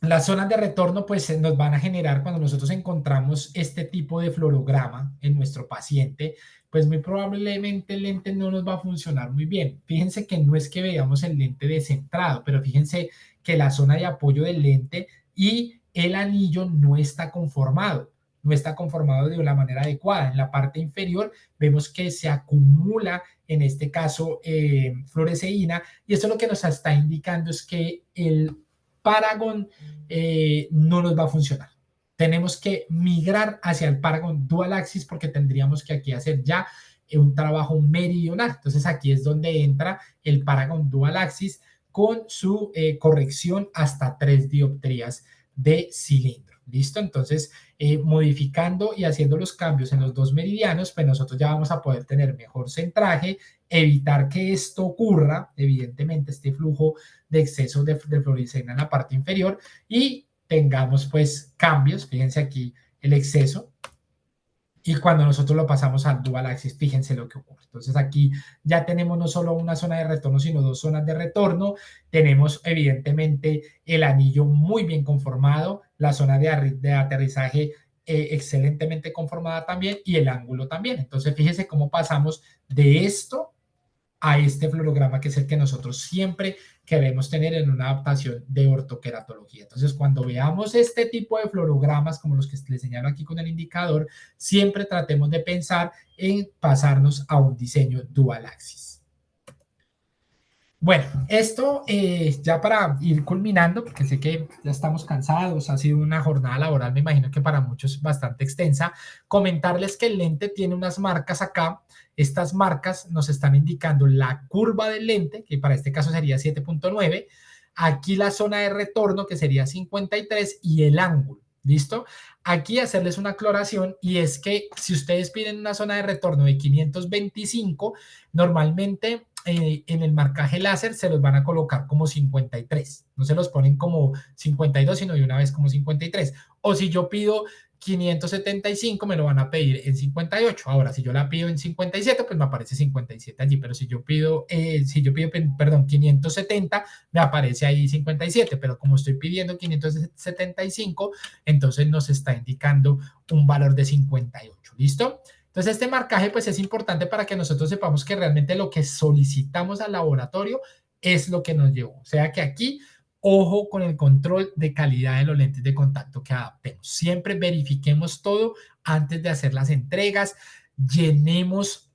las zonas de retorno pues nos van a generar cuando nosotros encontramos este tipo de fluorograma en nuestro paciente, pues muy probablemente el lente no nos va a funcionar muy bien. Fíjense que no es que veamos el lente descentrado, pero fíjense que la zona de apoyo del lente y el anillo no está conformado, no está conformado de la manera adecuada. En la parte inferior vemos que se acumula, en este caso, fluoresceína, y esto lo que nos está indicando es que el Paragon no nos va a funcionar. Tenemos que migrar hacia el Paragon Dual Axis porque tendríamos que aquí hacer ya un trabajo meridional. Entonces aquí es donde entra el Paragon Dual Axis con su corrección hasta 3 dioptrías de cilindro. ¿Listo? Entonces, modificando y haciendo los cambios en los dos meridianos, pues nosotros ya vamos a poder tener mejor centraje, evitar que esto ocurra, evidentemente este flujo de exceso de fluoresceína en la parte inferior, y tengamos pues cambios, fíjense aquí el exceso, y cuando nosotros lo pasamos al dual axis, fíjense lo que ocurre. Entonces aquí ya tenemos no solo una zona de retorno, sino dos zonas de retorno. Tenemos evidentemente el anillo muy bien conformado, la zona de aterrizaje excelentemente conformada también, y el ángulo también. Entonces fíjense cómo pasamos de esto a este fluorograma, que es el que nosotros siempre queremos tener en una adaptación de ortoqueratología. Entonces, cuando veamos este tipo de fluorogramas, como los que les señalo aquí con el indicador, siempre tratemos de pensar en pasarnos a un diseño dual axis. Bueno, esto ya para ir culminando, porque sé que ya estamos cansados, ha sido una jornada laboral, me imagino que para muchos bastante extensa, comentarles que el lente tiene unas marcas acá. Estas marcas nos están indicando la curva del lente, que para este caso sería 7.9, aquí la zona de retorno, que sería 53, y el ángulo. ¿Listo? Aquí hacerles una aclaración, y es que si ustedes piden una zona de retorno de 525, normalmente en el marcaje láser se los van a colocar como 53. No se los ponen como 52, sino de una vez como 53. O si yo pido 575, me lo van a pedir en 58. Ahora, si yo la pido en 57, pues me aparece 57 allí. Pero si yo pido, perdón, 570, me aparece ahí 57. Pero como estoy pidiendo 575, entonces nos está indicando un valor de 58. ¿Listo? Entonces, este marcaje pues es importante para que nosotros sepamos que realmente lo que solicitamos al laboratorio es lo que nos llevó. O sea que aquí, ojo con el control de calidad de los lentes de contacto que adaptemos. Siempre verifiquemos todo antes de hacer las entregas. Llenemos,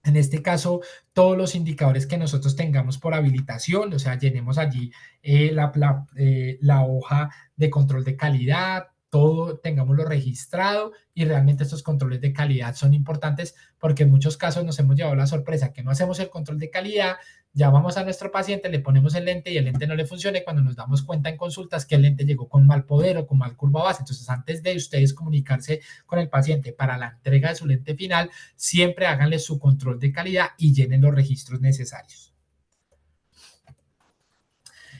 en este caso, todos los indicadores que nosotros tengamos por habilitación, o sea, llenemos allí la hoja de control de calidad, todo tengámoslo registrado, y realmente estos controles de calidad son importantes porque en muchos casos nos hemos llevado la sorpresa que no hacemos el control de calidad, llamamos a nuestro paciente, le ponemos el lente y el lente no le funciona, y cuando nos damos cuenta en consultas que el lente llegó con mal poder o con mal curva base. Entonces, antes de ustedes comunicarse con el paciente para la entrega de su lente final, siempre háganle su control de calidad y llenen los registros necesarios.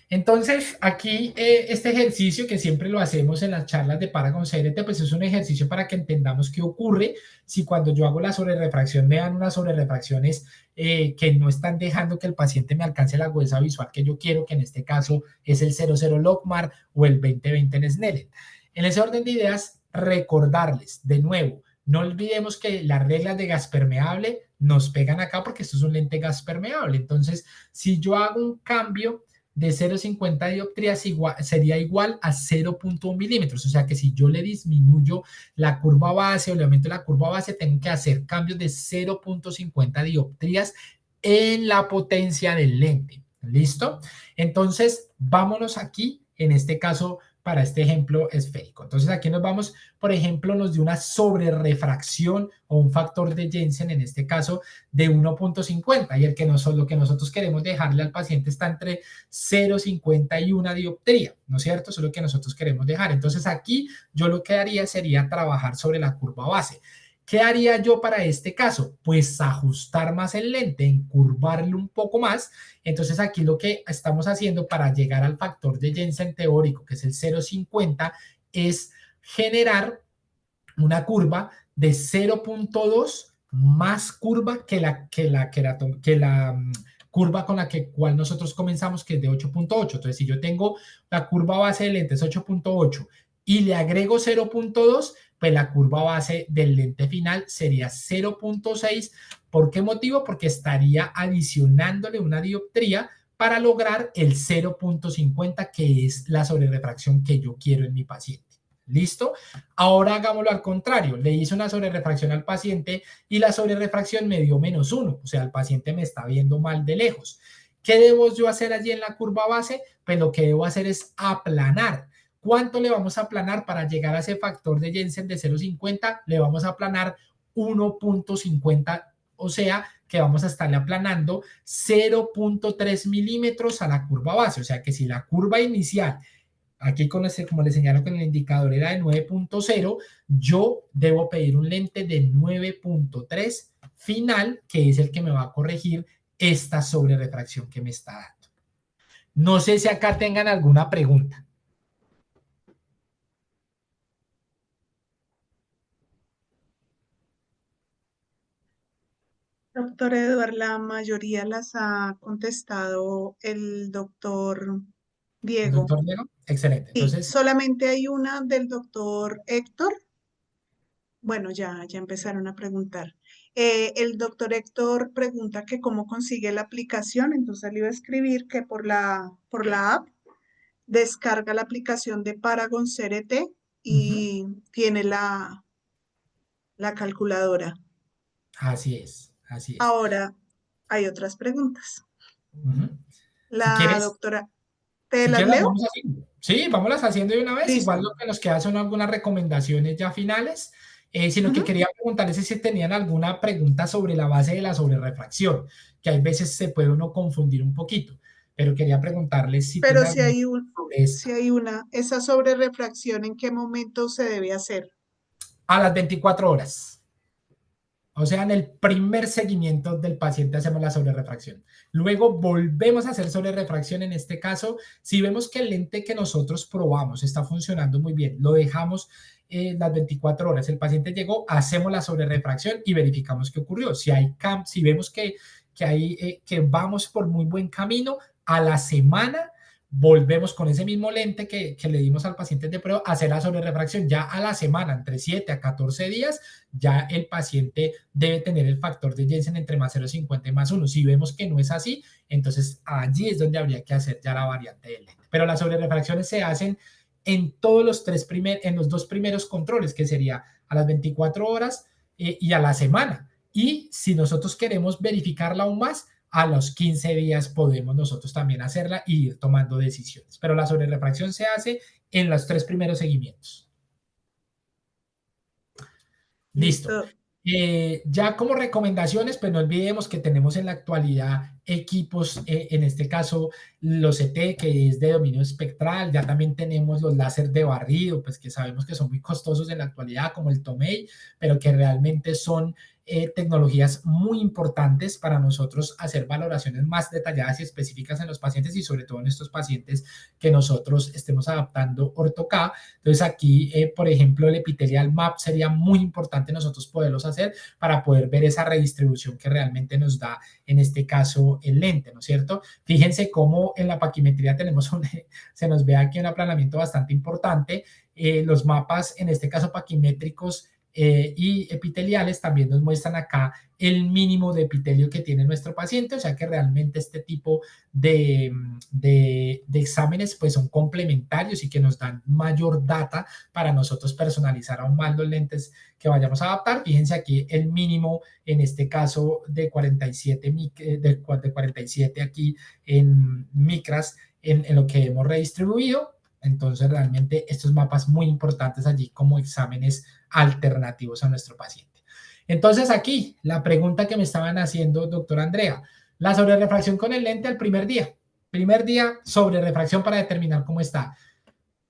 Entonces, aquí este ejercicio que siempre lo hacemos en las charlas de Paragon CRT, pues es un ejercicio para que entendamos qué ocurre si cuando yo hago la sobrerefracción me dan unas sobrerefracciones que no están dejando que el paciente me alcance la agudeza visual que yo quiero, que en este caso es el 00 Logmar o el 20/20 en Snellen. En ese orden de ideas, recordarles de nuevo, no olvidemos que las reglas de gas permeable nos pegan acá porque esto es un lente gas permeable. Entonces, si yo hago un cambio de 0,50 dioptrías sería igual a 0,1 milímetros. O sea que si yo le disminuyo la curva base o le aumento la curva base, tengo que hacer cambios de 0,50 dioptrías en la potencia del lente. ¿Listo? Entonces, vámonos aquí, en este caso, para este ejemplo esférico. Entonces, aquí nos vamos, por ejemplo, nos dio una sobrerefracción o un factor de Jensen, en este caso, de 1,50 y lo que nosotros queremos dejarle al paciente está entre 0,50 y 1 dioptría, ¿no es cierto? Eso es lo que nosotros queremos dejar. Entonces, aquí yo lo que haría sería trabajar sobre la curva base. ¿Qué haría yo para este caso? Pues ajustar más el lente, encurvarlo un poco más. Entonces aquí lo que estamos haciendo para llegar al factor de Jensen teórico, que es el 0,50, es generar una curva de 0,2 más curva que la curva con la cual nosotros comenzamos, que es de 8,8. Entonces, si yo tengo la curva base del lente es 8,8 y le agrego 0,2, pues la curva base del lente final sería 0,6. ¿Por qué motivo? Porque estaría adicionándole una dioptría para lograr el 0,50, que es la sobrerefracción que yo quiero en mi paciente. ¿Listo? Ahora hagámoslo al contrario. Le hice una sobrerefracción al paciente y la sobrerefracción me dio -1. O sea, el paciente me está viendo mal de lejos. ¿Qué debo yo hacer allí en la curva base? Pues lo que debo hacer es aplanar. ¿Cuánto le vamos a aplanar para llegar a ese factor de Jensen de 0,50? Le vamos a aplanar 1,50, o sea que vamos a estarle aplanando 0,3 milímetros a la curva base. O sea que si la curva inicial, aquí como le señalo con el indicador, era de 9,0, yo debo pedir un lente de 9,3 final, que es el que me va a corregir esta sobrerefracción que me está dando. No sé si acá tengan alguna pregunta. Doctor Edward, la mayoría las ha contestado el doctor Diego. Doctor Diego, excelente. Sí, Entonces, solamente hay una del doctor Héctor. Bueno, ya empezaron a preguntar. El doctor Héctor pregunta que cómo consigue la aplicación, entonces le iba a escribir que por la app descarga la aplicación de Paragon CRT y tiene la calculadora. así es, así es. Ahora hay otras preguntas. Si La quieres, doctora, ¿te Si las quieres las leo? vamos haciendo. Sí, vámonos haciendo de una vez. Igual Listo. lo que nos queda son algunas recomendaciones ya finales. Sino que Ujú. quería preguntarles si tenían alguna pregunta sobre la base de la sobrerefracción, que hay veces se puede uno confundir un poquito, pero quería preguntarles si Pero tienen si alguna hay sobre si esta. hay una, esa sobrerefracción, ¿en qué momento se debe hacer? A las 24 horas. O sea, en el primer seguimiento del paciente hacemos la sobrerefracción. Luego volvemos a hacer sobrerefracción. En este caso, si vemos que el lente que nosotros probamos está funcionando muy bien, lo dejamos las 24 horas. El paciente llegó, hacemos la sobrerefracción y verificamos qué ocurrió. Si vemos que vamos por muy buen camino, a la semana volvemos con ese mismo lente que le dimos al paciente de prueba a hacer la sobrerefracción. Ya a la semana, entre 7 a 14 días, ya el paciente debe tener el factor de Jensen entre +0,50 y +1. Si vemos que no es así, entonces allí es donde habría que hacer ya la variante del lente. Pero las sobrerefracciones se hacen en en los dos primeros controles, que sería a las 24 horas y a la semana. Y si nosotros queremos verificarla aún más, a los 15 días podemos nosotros también hacerla y ir tomando decisiones. Pero la sobrerefracción se hace en los tres primeros seguimientos. Listo. Listo. Ya como recomendaciones, pues no olvidemos que tenemos en la actualidad equipos, en este caso los CT, que es de dominio espectral. Ya también tenemos los láser de barrido, pues que sabemos que son muy costosos en la actualidad, como el Tomei, pero que realmente son tecnologías muy importantes para nosotros hacer valoraciones más detalladas y específicas en los pacientes, y sobre todo en estos pacientes que nosotros estemos adaptando OrtoK. Entonces aquí, por ejemplo, el epithelial map sería muy importante nosotros poderlos hacer para poder ver esa redistribución que realmente nos da, en este caso, el lente, ¿no es cierto? Fíjense cómo en la paquimetría se nos ve aquí un aplanamiento bastante importante. Los mapas, en este caso paquimétricos, y epiteliales también nos muestran acá el mínimo de epitelio que tiene nuestro paciente, o sea que realmente este tipo de exámenes pues son complementarios y que nos dan mayor data para nosotros personalizar aún más los lentes que vayamos a adaptar. Fíjense aquí el mínimo en este caso de 47, de 47 aquí en micras en lo que hemos redistribuido. Entonces realmente estos mapas muy importantes allí como exámenes alternativos a nuestro paciente. Entonces aquí la pregunta que me estaban haciendo, doctora Andrea, la sobrerefracción con el lente al primer día sobre refracción para determinar cómo está.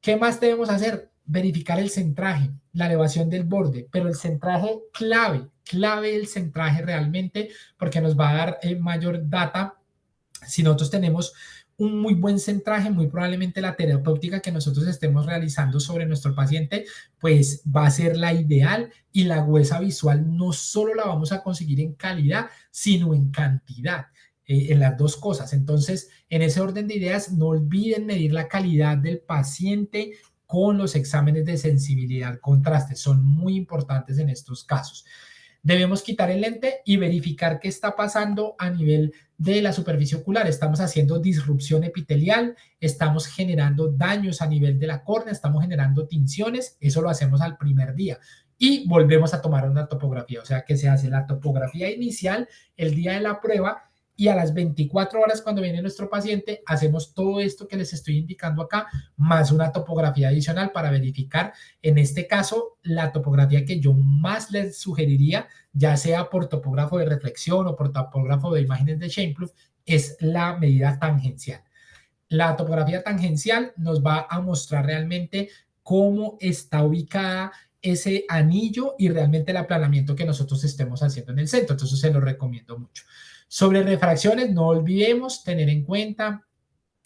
¿Qué más debemos hacer? Verificar el centraje, la elevación del borde, pero el centraje clave el centraje realmente porque nos va a dar mayor data. Si nosotros tenemos un muy buen centraje, muy probablemente la terapéutica que nosotros estemos realizando sobre nuestro paciente, pues va a ser la ideal y la agudeza visual no solo la vamos a conseguir en calidad, sino en cantidad. En las dos cosas. Entonces, en ese orden de ideas, no olviden medir la calidad del paciente con los exámenes de sensibilidad contraste. Son muy importantes en estos casos. Debemos quitar el lente y verificar qué está pasando a nivel de la superficie ocular. Estamos haciendo disrupción epitelial, estamos generando daños a nivel de la córnea, estamos generando tinciones. Eso lo hacemos al primer día. Y volvemos a tomar una topografía, o sea que se hace la topografía inicial el día de la prueba y a las 24 horas cuando viene nuestro paciente hacemos todo esto que les estoy indicando acá, más una topografía adicional para verificar, en este caso, la topografía que yo más les sugeriría, ya sea por topógrafo de reflexión o por topógrafo de imágenes de Scheimpflug, es la medida tangencial. La topografía tangencial nos va a mostrar realmente cómo está ubicada ese anillo y realmente el aplanamiento que nosotros estemos haciendo en el centro. Entonces se lo recomiendo mucho. Sobre refracciones, no olvidemos tener en cuenta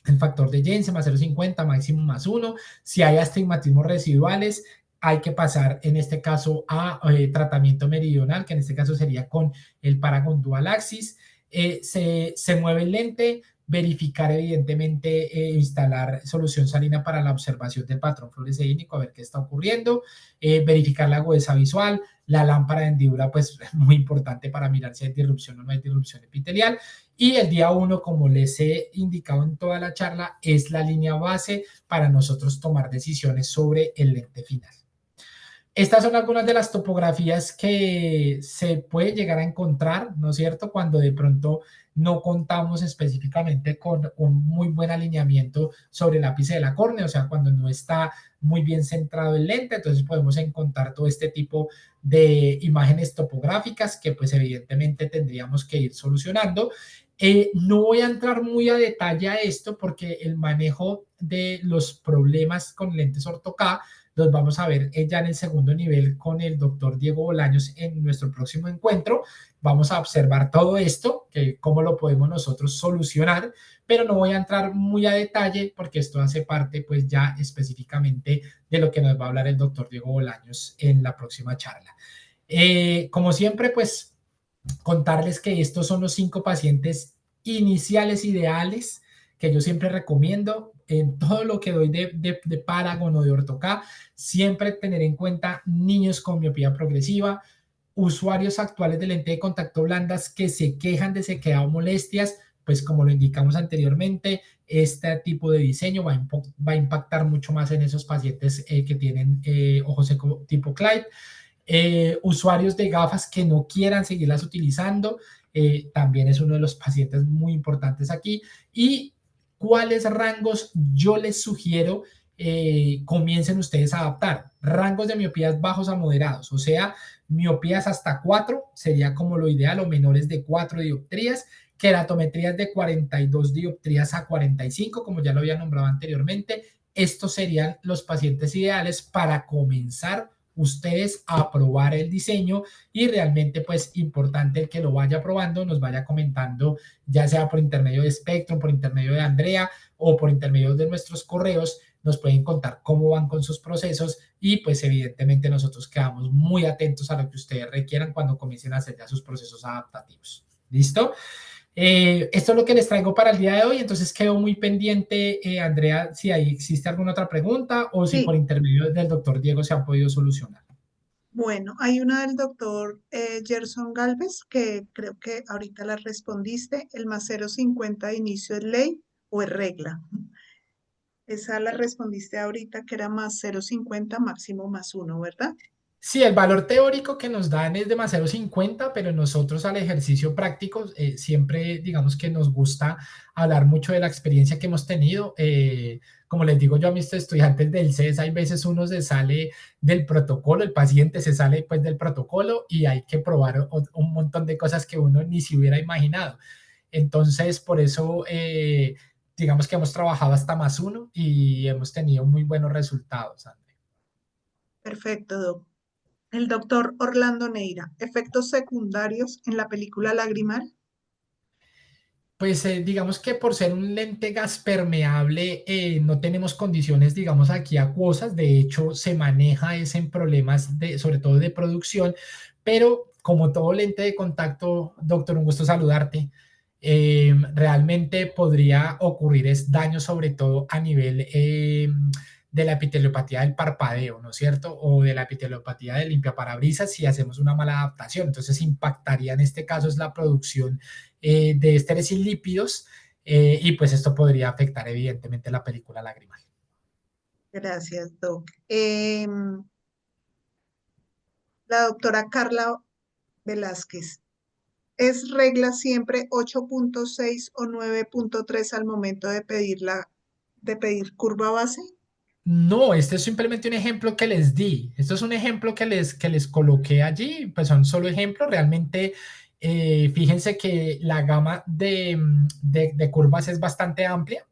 el factor de Jensen más 0,50, máximo más 1. Si hay astigmatismos residuales, hay que pasar en este caso a tratamiento meridional, que en este caso sería con el Paragon Dual Axis. Se mueve el lente, verificar evidentemente, instalar solución salina para la observación del patrón fluorescénico, a ver qué está ocurriendo, verificar la agudeza visual, la lámpara de hendidura, pues muy importante para mirar si hay disrupción o no hay disrupción epitelial. Y el día 1, como les he indicado en toda la charla, es la línea base para nosotros tomar decisiones sobre el lente final. Estas son algunas de las topografías que se puede llegar a encontrar, ¿no es cierto? Cuando de pronto no contamos específicamente con un muy buen alineamiento sobre el ápice de la córnea, o sea, cuando no está muy bien centrado el lente, entonces podemos encontrar todo este tipo de imágenes topográficas que pues evidentemente tendríamos que ir solucionando. No voy a entrar muy a detalle a esto porque el manejo de los problemas con lentes orto-K los vamos a ver ya en el segundo nivel con el doctor Diego Bolaños en nuestro próximo encuentro. Vamos a observar todo esto, que cómo lo podemos nosotros solucionar, pero no voy a entrar muy a detalle porque esto hace parte pues ya específicamente de lo que nos va a hablar el doctor Diego Bolaños en la próxima charla. Como siempre, pues contarles que estos son los 5 pacientes iniciales ideales que yo siempre recomiendo en todo lo que doy de Paragon o de Orto-K, siempre tener en cuenta niños con miopía progresiva, usuarios actuales de lente de contacto blandas que se quejan de sequedad o molestias, pues como lo indicamos anteriormente, este tipo de diseño va a impactar mucho más en esos pacientes que tienen ojo seco tipo Clyde. Usuarios de gafas que no quieran seguirlas utilizando, también es uno de los pacientes muy importantes aquí. Y cuáles rangos yo les sugiero comiencen ustedes a adaptar. Rangos de miopías bajos a moderados, o sea, miopías hasta 4 sería como lo ideal, o menores de 4 dioptrías, queratometrías de 42 dioptrías a 45, como ya lo había nombrado anteriormente. Estos serían los pacientes ideales para comenzar ustedes a probar el diseño y realmente pues importante que lo vaya probando, nos vaya comentando, ya sea por intermedio de Spectrum, por intermedio de Andrea o por intermedio de nuestros correos, nos pueden contar cómo van con sus procesos y pues evidentemente nosotros quedamos muy atentos a lo que ustedes requieran cuando comiencen a hacer ya sus procesos adaptativos. ¿Listo? Esto es lo que les traigo para el día de hoy, entonces quedo muy pendiente, Andrea, si ahí existe alguna otra pregunta o si por Sí, intermedio del doctor Diego se han podido solucionar. Bueno, hay una del doctor Gerson Galvez, que creo que ahorita la respondiste. El más 0,50 de inicio es ley o es regla. Esa la respondiste ahorita, que era más 0,50 máximo más uno, ¿verdad? Sí, el valor teórico que nos dan es demasiado 50, pero nosotros al ejercicio práctico siempre digamos que nos gusta hablar mucho de la experiencia que hemos tenido. Como les digo yo a mis estudiantes del CES, hay veces uno se sale del protocolo, el paciente se sale pues del protocolo y hay que probar un montón de cosas que uno ni se hubiera imaginado. Entonces, por eso digamos que hemos trabajado hasta más uno y hemos tenido muy buenos resultados. Perfecto, doc. El doctor Orlando Neira. Efectos secundarios en la película Lagrimal. Pues digamos que por ser un lente gas permeable no tenemos condiciones, digamos, aquí acuosas. De hecho, se maneja es en problemas de, sobre todo de producción, pero como todo lente de contacto, doctor, un gusto saludarte. Realmente podría ocurrir es daño sobre todo a nivel de la epiteliopatía del parpadeo, ¿no es cierto? O de la epiteliopatía del limpiaparabrisas si hacemos una mala adaptación. Entonces impactaría en este caso es la producción de ésteres y lípidos y pues esto podría afectar evidentemente la película lagrimal. Gracias, doc. La doctora Carla Velázquez. ¿Es regla siempre 8,6 o 9,3 al momento de pedir curva base? No, este es simplemente un ejemplo que les di. Esto es un ejemplo que les coloqué allí, pues son solo ejemplos. Realmente, fíjense que la gama de curvas es bastante amplia.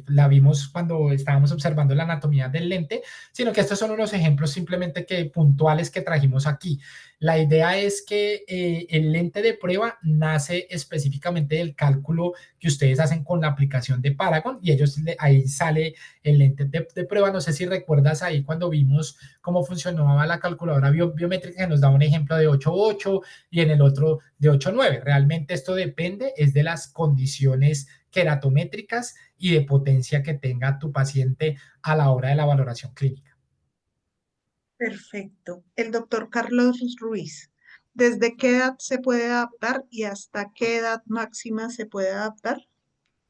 La vimos cuando estábamos observando la anatomía del lente, sino que estos son unos ejemplos simplemente que puntuales que trajimos aquí. La idea es que el lente de prueba nace específicamente del cálculo que ustedes hacen con la aplicación de Paragon y ellos ahí sale el lente de prueba. No sé si recuerdas ahí cuando vimos cómo funcionaba la calculadora biométrica, que nos da un ejemplo de 8,8 y en el otro de 8,9. Realmente esto depende, es de las condiciones queratométricas y de potencia que tenga tu paciente a la hora de la valoración clínica. Perfecto. El doctor Carlos Ruiz. ¿Desde qué edad se puede adaptar y hasta qué edad máxima se puede adaptar?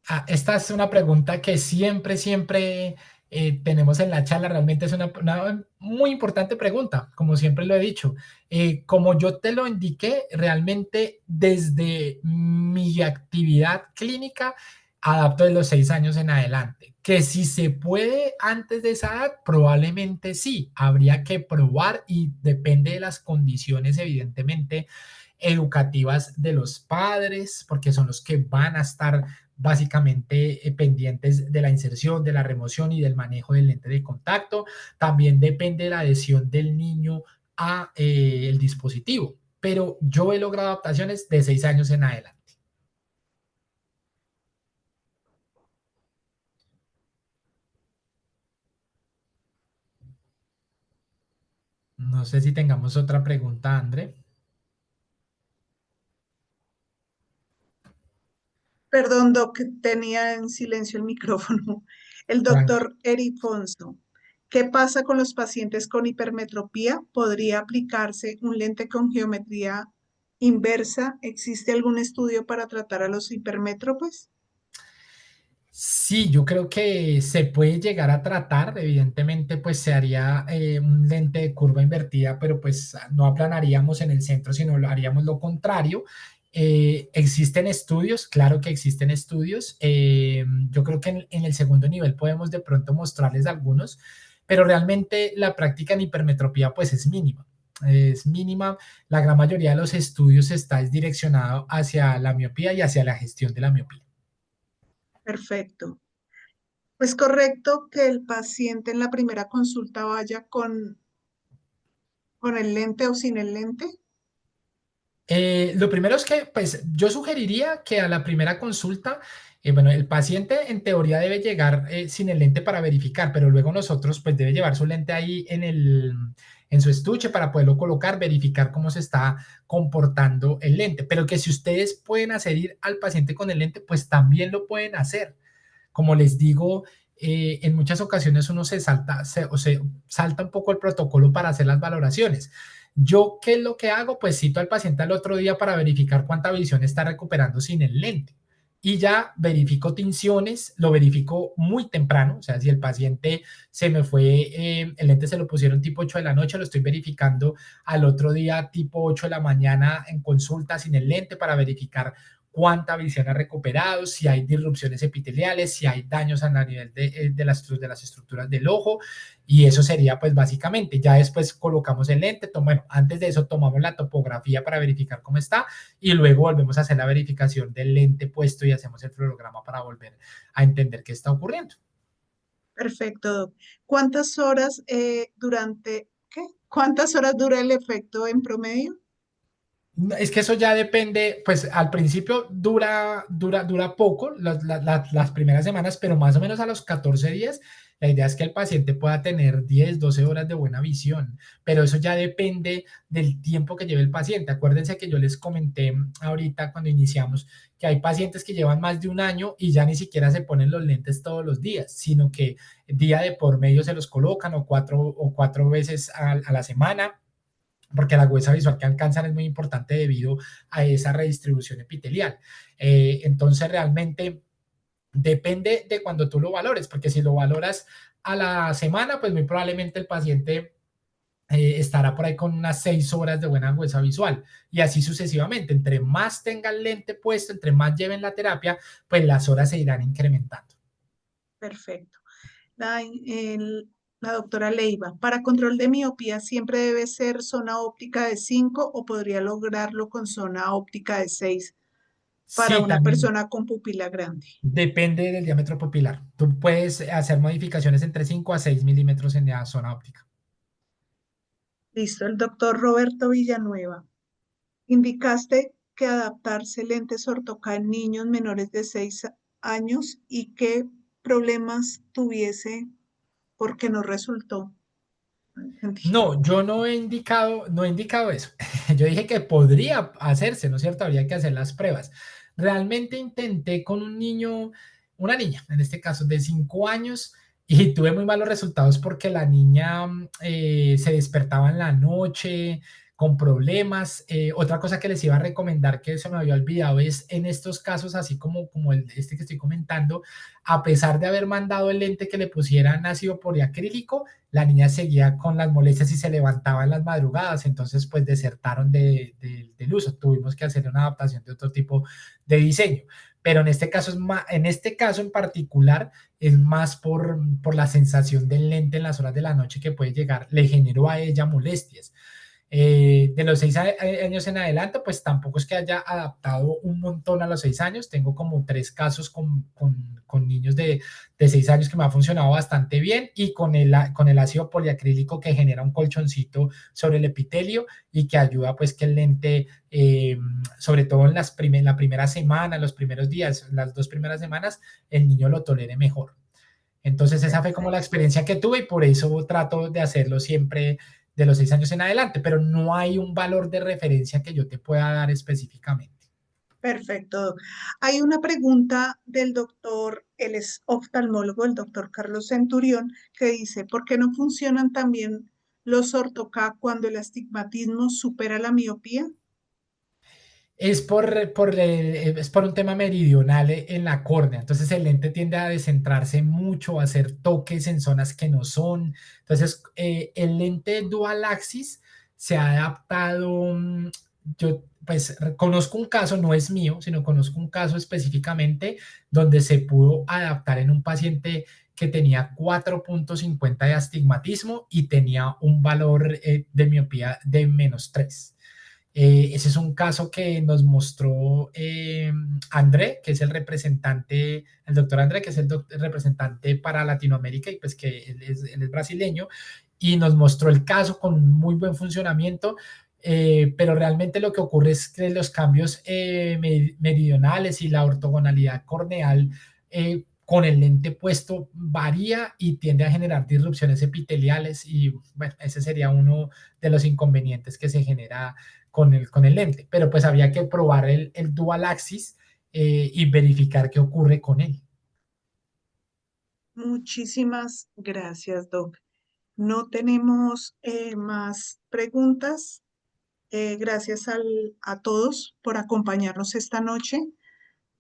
Ah, esta es una pregunta que siempre tenemos en la charla. Realmente es una muy importante pregunta, como siempre lo he dicho. Como yo te lo indiqué, realmente desde mi actividad clínica adapto de los 6 años en adelante. Que si se puede antes de esa edad, probablemente sí. Habría que probar y depende de las condiciones, evidentemente, educativas de los padres, porque son los que van a estar básicamente pendientes de la inserción, de la remoción y del manejo del lente de contacto. También depende de la adhesión del niño a el dispositivo, pero yo he logrado adaptaciones de 6 años en adelante. No sé si tengamos otra pregunta, André. Perdón, doc, tenía en silencio el micrófono. El Tranqui. doctor Eric Fonso. ¿Qué pasa con los pacientes con hipermetropía? ¿Podría aplicarse un lente con geometría inversa? ¿Existe algún estudio para tratar a los hipermétropes? Sí, yo creo que se puede llegar a tratar, evidentemente pues se haría un lente de curva invertida, pero pues no aplanaríamos en el centro, sino lo haríamos lo contrario. Existen estudios, claro que existen estudios. Yo creo que en el segundo nivel podemos de pronto mostrarles algunos, pero realmente la práctica en hipermetropía pues es mínima. Es mínima, la gran mayoría de los estudios está direccionado hacia la miopía y hacia la gestión de la miopía. Perfecto. ¿Es correcto que el paciente en la primera consulta vaya con el lente o sin el lente? Lo primero es que, pues, yo sugeriría que a la primera consulta, bueno, el paciente en teoría debe llegar sin el lente para verificar, pero luego nosotros, pues, debe llevar su lente ahí en su estuche para poderlo colocar, verificar cómo se está comportando el lente. Pero que si ustedes pueden hacer ir al paciente con el lente, pues también lo pueden hacer. Como les digo, en muchas ocasiones uno se salta un poco el protocolo para hacer las valoraciones. Yo, ¿qué es lo que hago? Pues cito al paciente al otro día para verificar cuánta visión está recuperando sin el lente. Y ya verifico tinciones, lo verifico muy temprano, o sea, si el paciente se me fue, el lente se lo pusieron tipo 8 de la noche, lo estoy verificando al otro día tipo 8 de la mañana en consulta sin el lente para verificar cuánta visión ha recuperado, si hay disrupciones epiteliales, si hay daños a nivel de las estructuras del ojo, y eso sería pues básicamente, ya después colocamos el lente, bueno, antes de eso tomamos la topografía para verificar cómo está, y luego volvemos a hacer la verificación del lente puesto y hacemos el fluorograma para volver a entender qué está ocurriendo. Perfecto, doc. ¿Cuántas horas qué? ¿Cuántas horas dura el efecto en promedio? Es que eso ya depende, pues al principio dura poco, las primeras semanas, pero más o menos a los 14 días, la idea es que el paciente pueda tener 10, 12 horas de buena visión, pero eso ya depende del tiempo que lleve el paciente. Acuérdense que yo les comenté ahorita cuando iniciamos que hay pacientes que llevan más de un año y ya ni siquiera se ponen los lentes todos los días, sino que día de por medio se los colocan o cuatro veces a la semana porque la agudeza visual que alcanzan es muy importante debido a esa redistribución epitelial. Entonces, realmente depende de cuando tú lo valores, porque si lo valoras a la semana, pues muy probablemente el paciente estará por ahí con unas 6 horas de buena agudeza visual y así sucesivamente. Entre más tenga el lente puesto, entre más lleven la terapia, pues las horas se irán incrementando. Perfecto. La, el- la doctora Leiva, para control de miopía siempre debe ser zona óptica de 5 o podría lograrlo con zona óptica de 6 para Sí, una también persona con pupila grande. depende del diámetro pupilar. Tú puedes hacer modificaciones entre 5 a 6 milímetros en la zona óptica. Listo, el doctor Roberto Villanueva. Indicaste que adaptarse lentes ortoca en niños menores de 6 años y qué problemas tuviese porque no resultó. No entendí. No, yo no he indicado eso. Yo dije que podría hacerse, ¿no es cierto? Habría que hacer las pruebas. Realmente intenté con un niño, una niña, en este caso de 5 años, y tuve muy malos resultados porque la niña se despertaba en la noche con problemas. Otra cosa que les iba a recomendar que se me había olvidado es en estos casos, así como este que estoy comentando, a pesar de haber mandado el lente que le pusieran ácido poliacrílico, la niña seguía con las molestias y se levantaba en las madrugadas, entonces pues desertaron del uso. Tuvimos que hacer una adaptación de otro tipo de diseño. Pero en este caso, en este caso en particular, es más por la sensación del lente en las horas de la noche que puede llegar, le generó a ella molestias. De los 6 años en adelante, pues tampoco es que haya adaptado un montón a los 6 años. Tengo como 3 casos con niños de 6 años que me ha funcionado bastante bien y con el ácido poliacrílico que genera un colchoncito sobre el epitelio y que ayuda pues que el lente, sobre todo en la primera semana, en los primeros días, las 2 primeras semanas, el niño lo tolere mejor. Entonces esa fue como la Perfecto. experiencia que tuve y por eso trato de hacerlo siempre de los 6 años en adelante, pero no hay un valor de referencia que yo te pueda dar específicamente. Perfecto. Hay una pregunta del doctor, él es oftalmólogo, el doctor Carlos Centurión, que dice, ¿por qué no funcionan también los ortoca cuando el astigmatismo supera la miopía? Es por un tema meridional en la córnea. Entonces el lente tiende a descentrarse mucho, a hacer toques en zonas que no son. Entonces el lente dual axis se ha adaptado. Yo pues conozco un caso, no es mío, sino conozco un caso específicamente donde se pudo adaptar en un paciente que tenía 4,50 de astigmatismo y tenía un valor de miopía de -3. Ese es un caso que nos mostró André, que es el doctor André, que es el representante para Latinoamérica y pues que él es brasileño y nos mostró el caso con muy buen funcionamiento, pero realmente lo que ocurre es que los cambios meridionales y la ortogonalidad corneal con el lente puesto varía y tiende a generar disrupciones epiteliales y bueno, ese sería uno de los inconvenientes que se genera con el lente, pero pues había que probar el dual axis y verificar qué ocurre con él. Muchísimas gracias, Doc. No tenemos más preguntas. Gracias a todos por acompañarnos esta noche.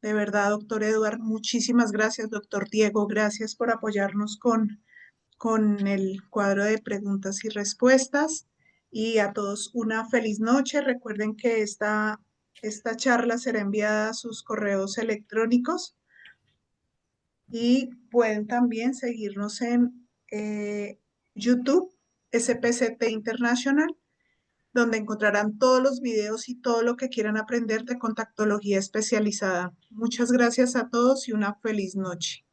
De verdad, doctor Eduard, muchísimas gracias. Doctor Diego, gracias por apoyarnos con el cuadro de preguntas y respuestas. Y a todos una feliz noche. Recuerden que esta charla será enviada a sus correos electrónicos y pueden también seguirnos en YouTube, SPCT International, donde encontrarán todos los videos y todo lo que quieran aprender de contactología especializada. Muchas gracias a todos y una feliz noche.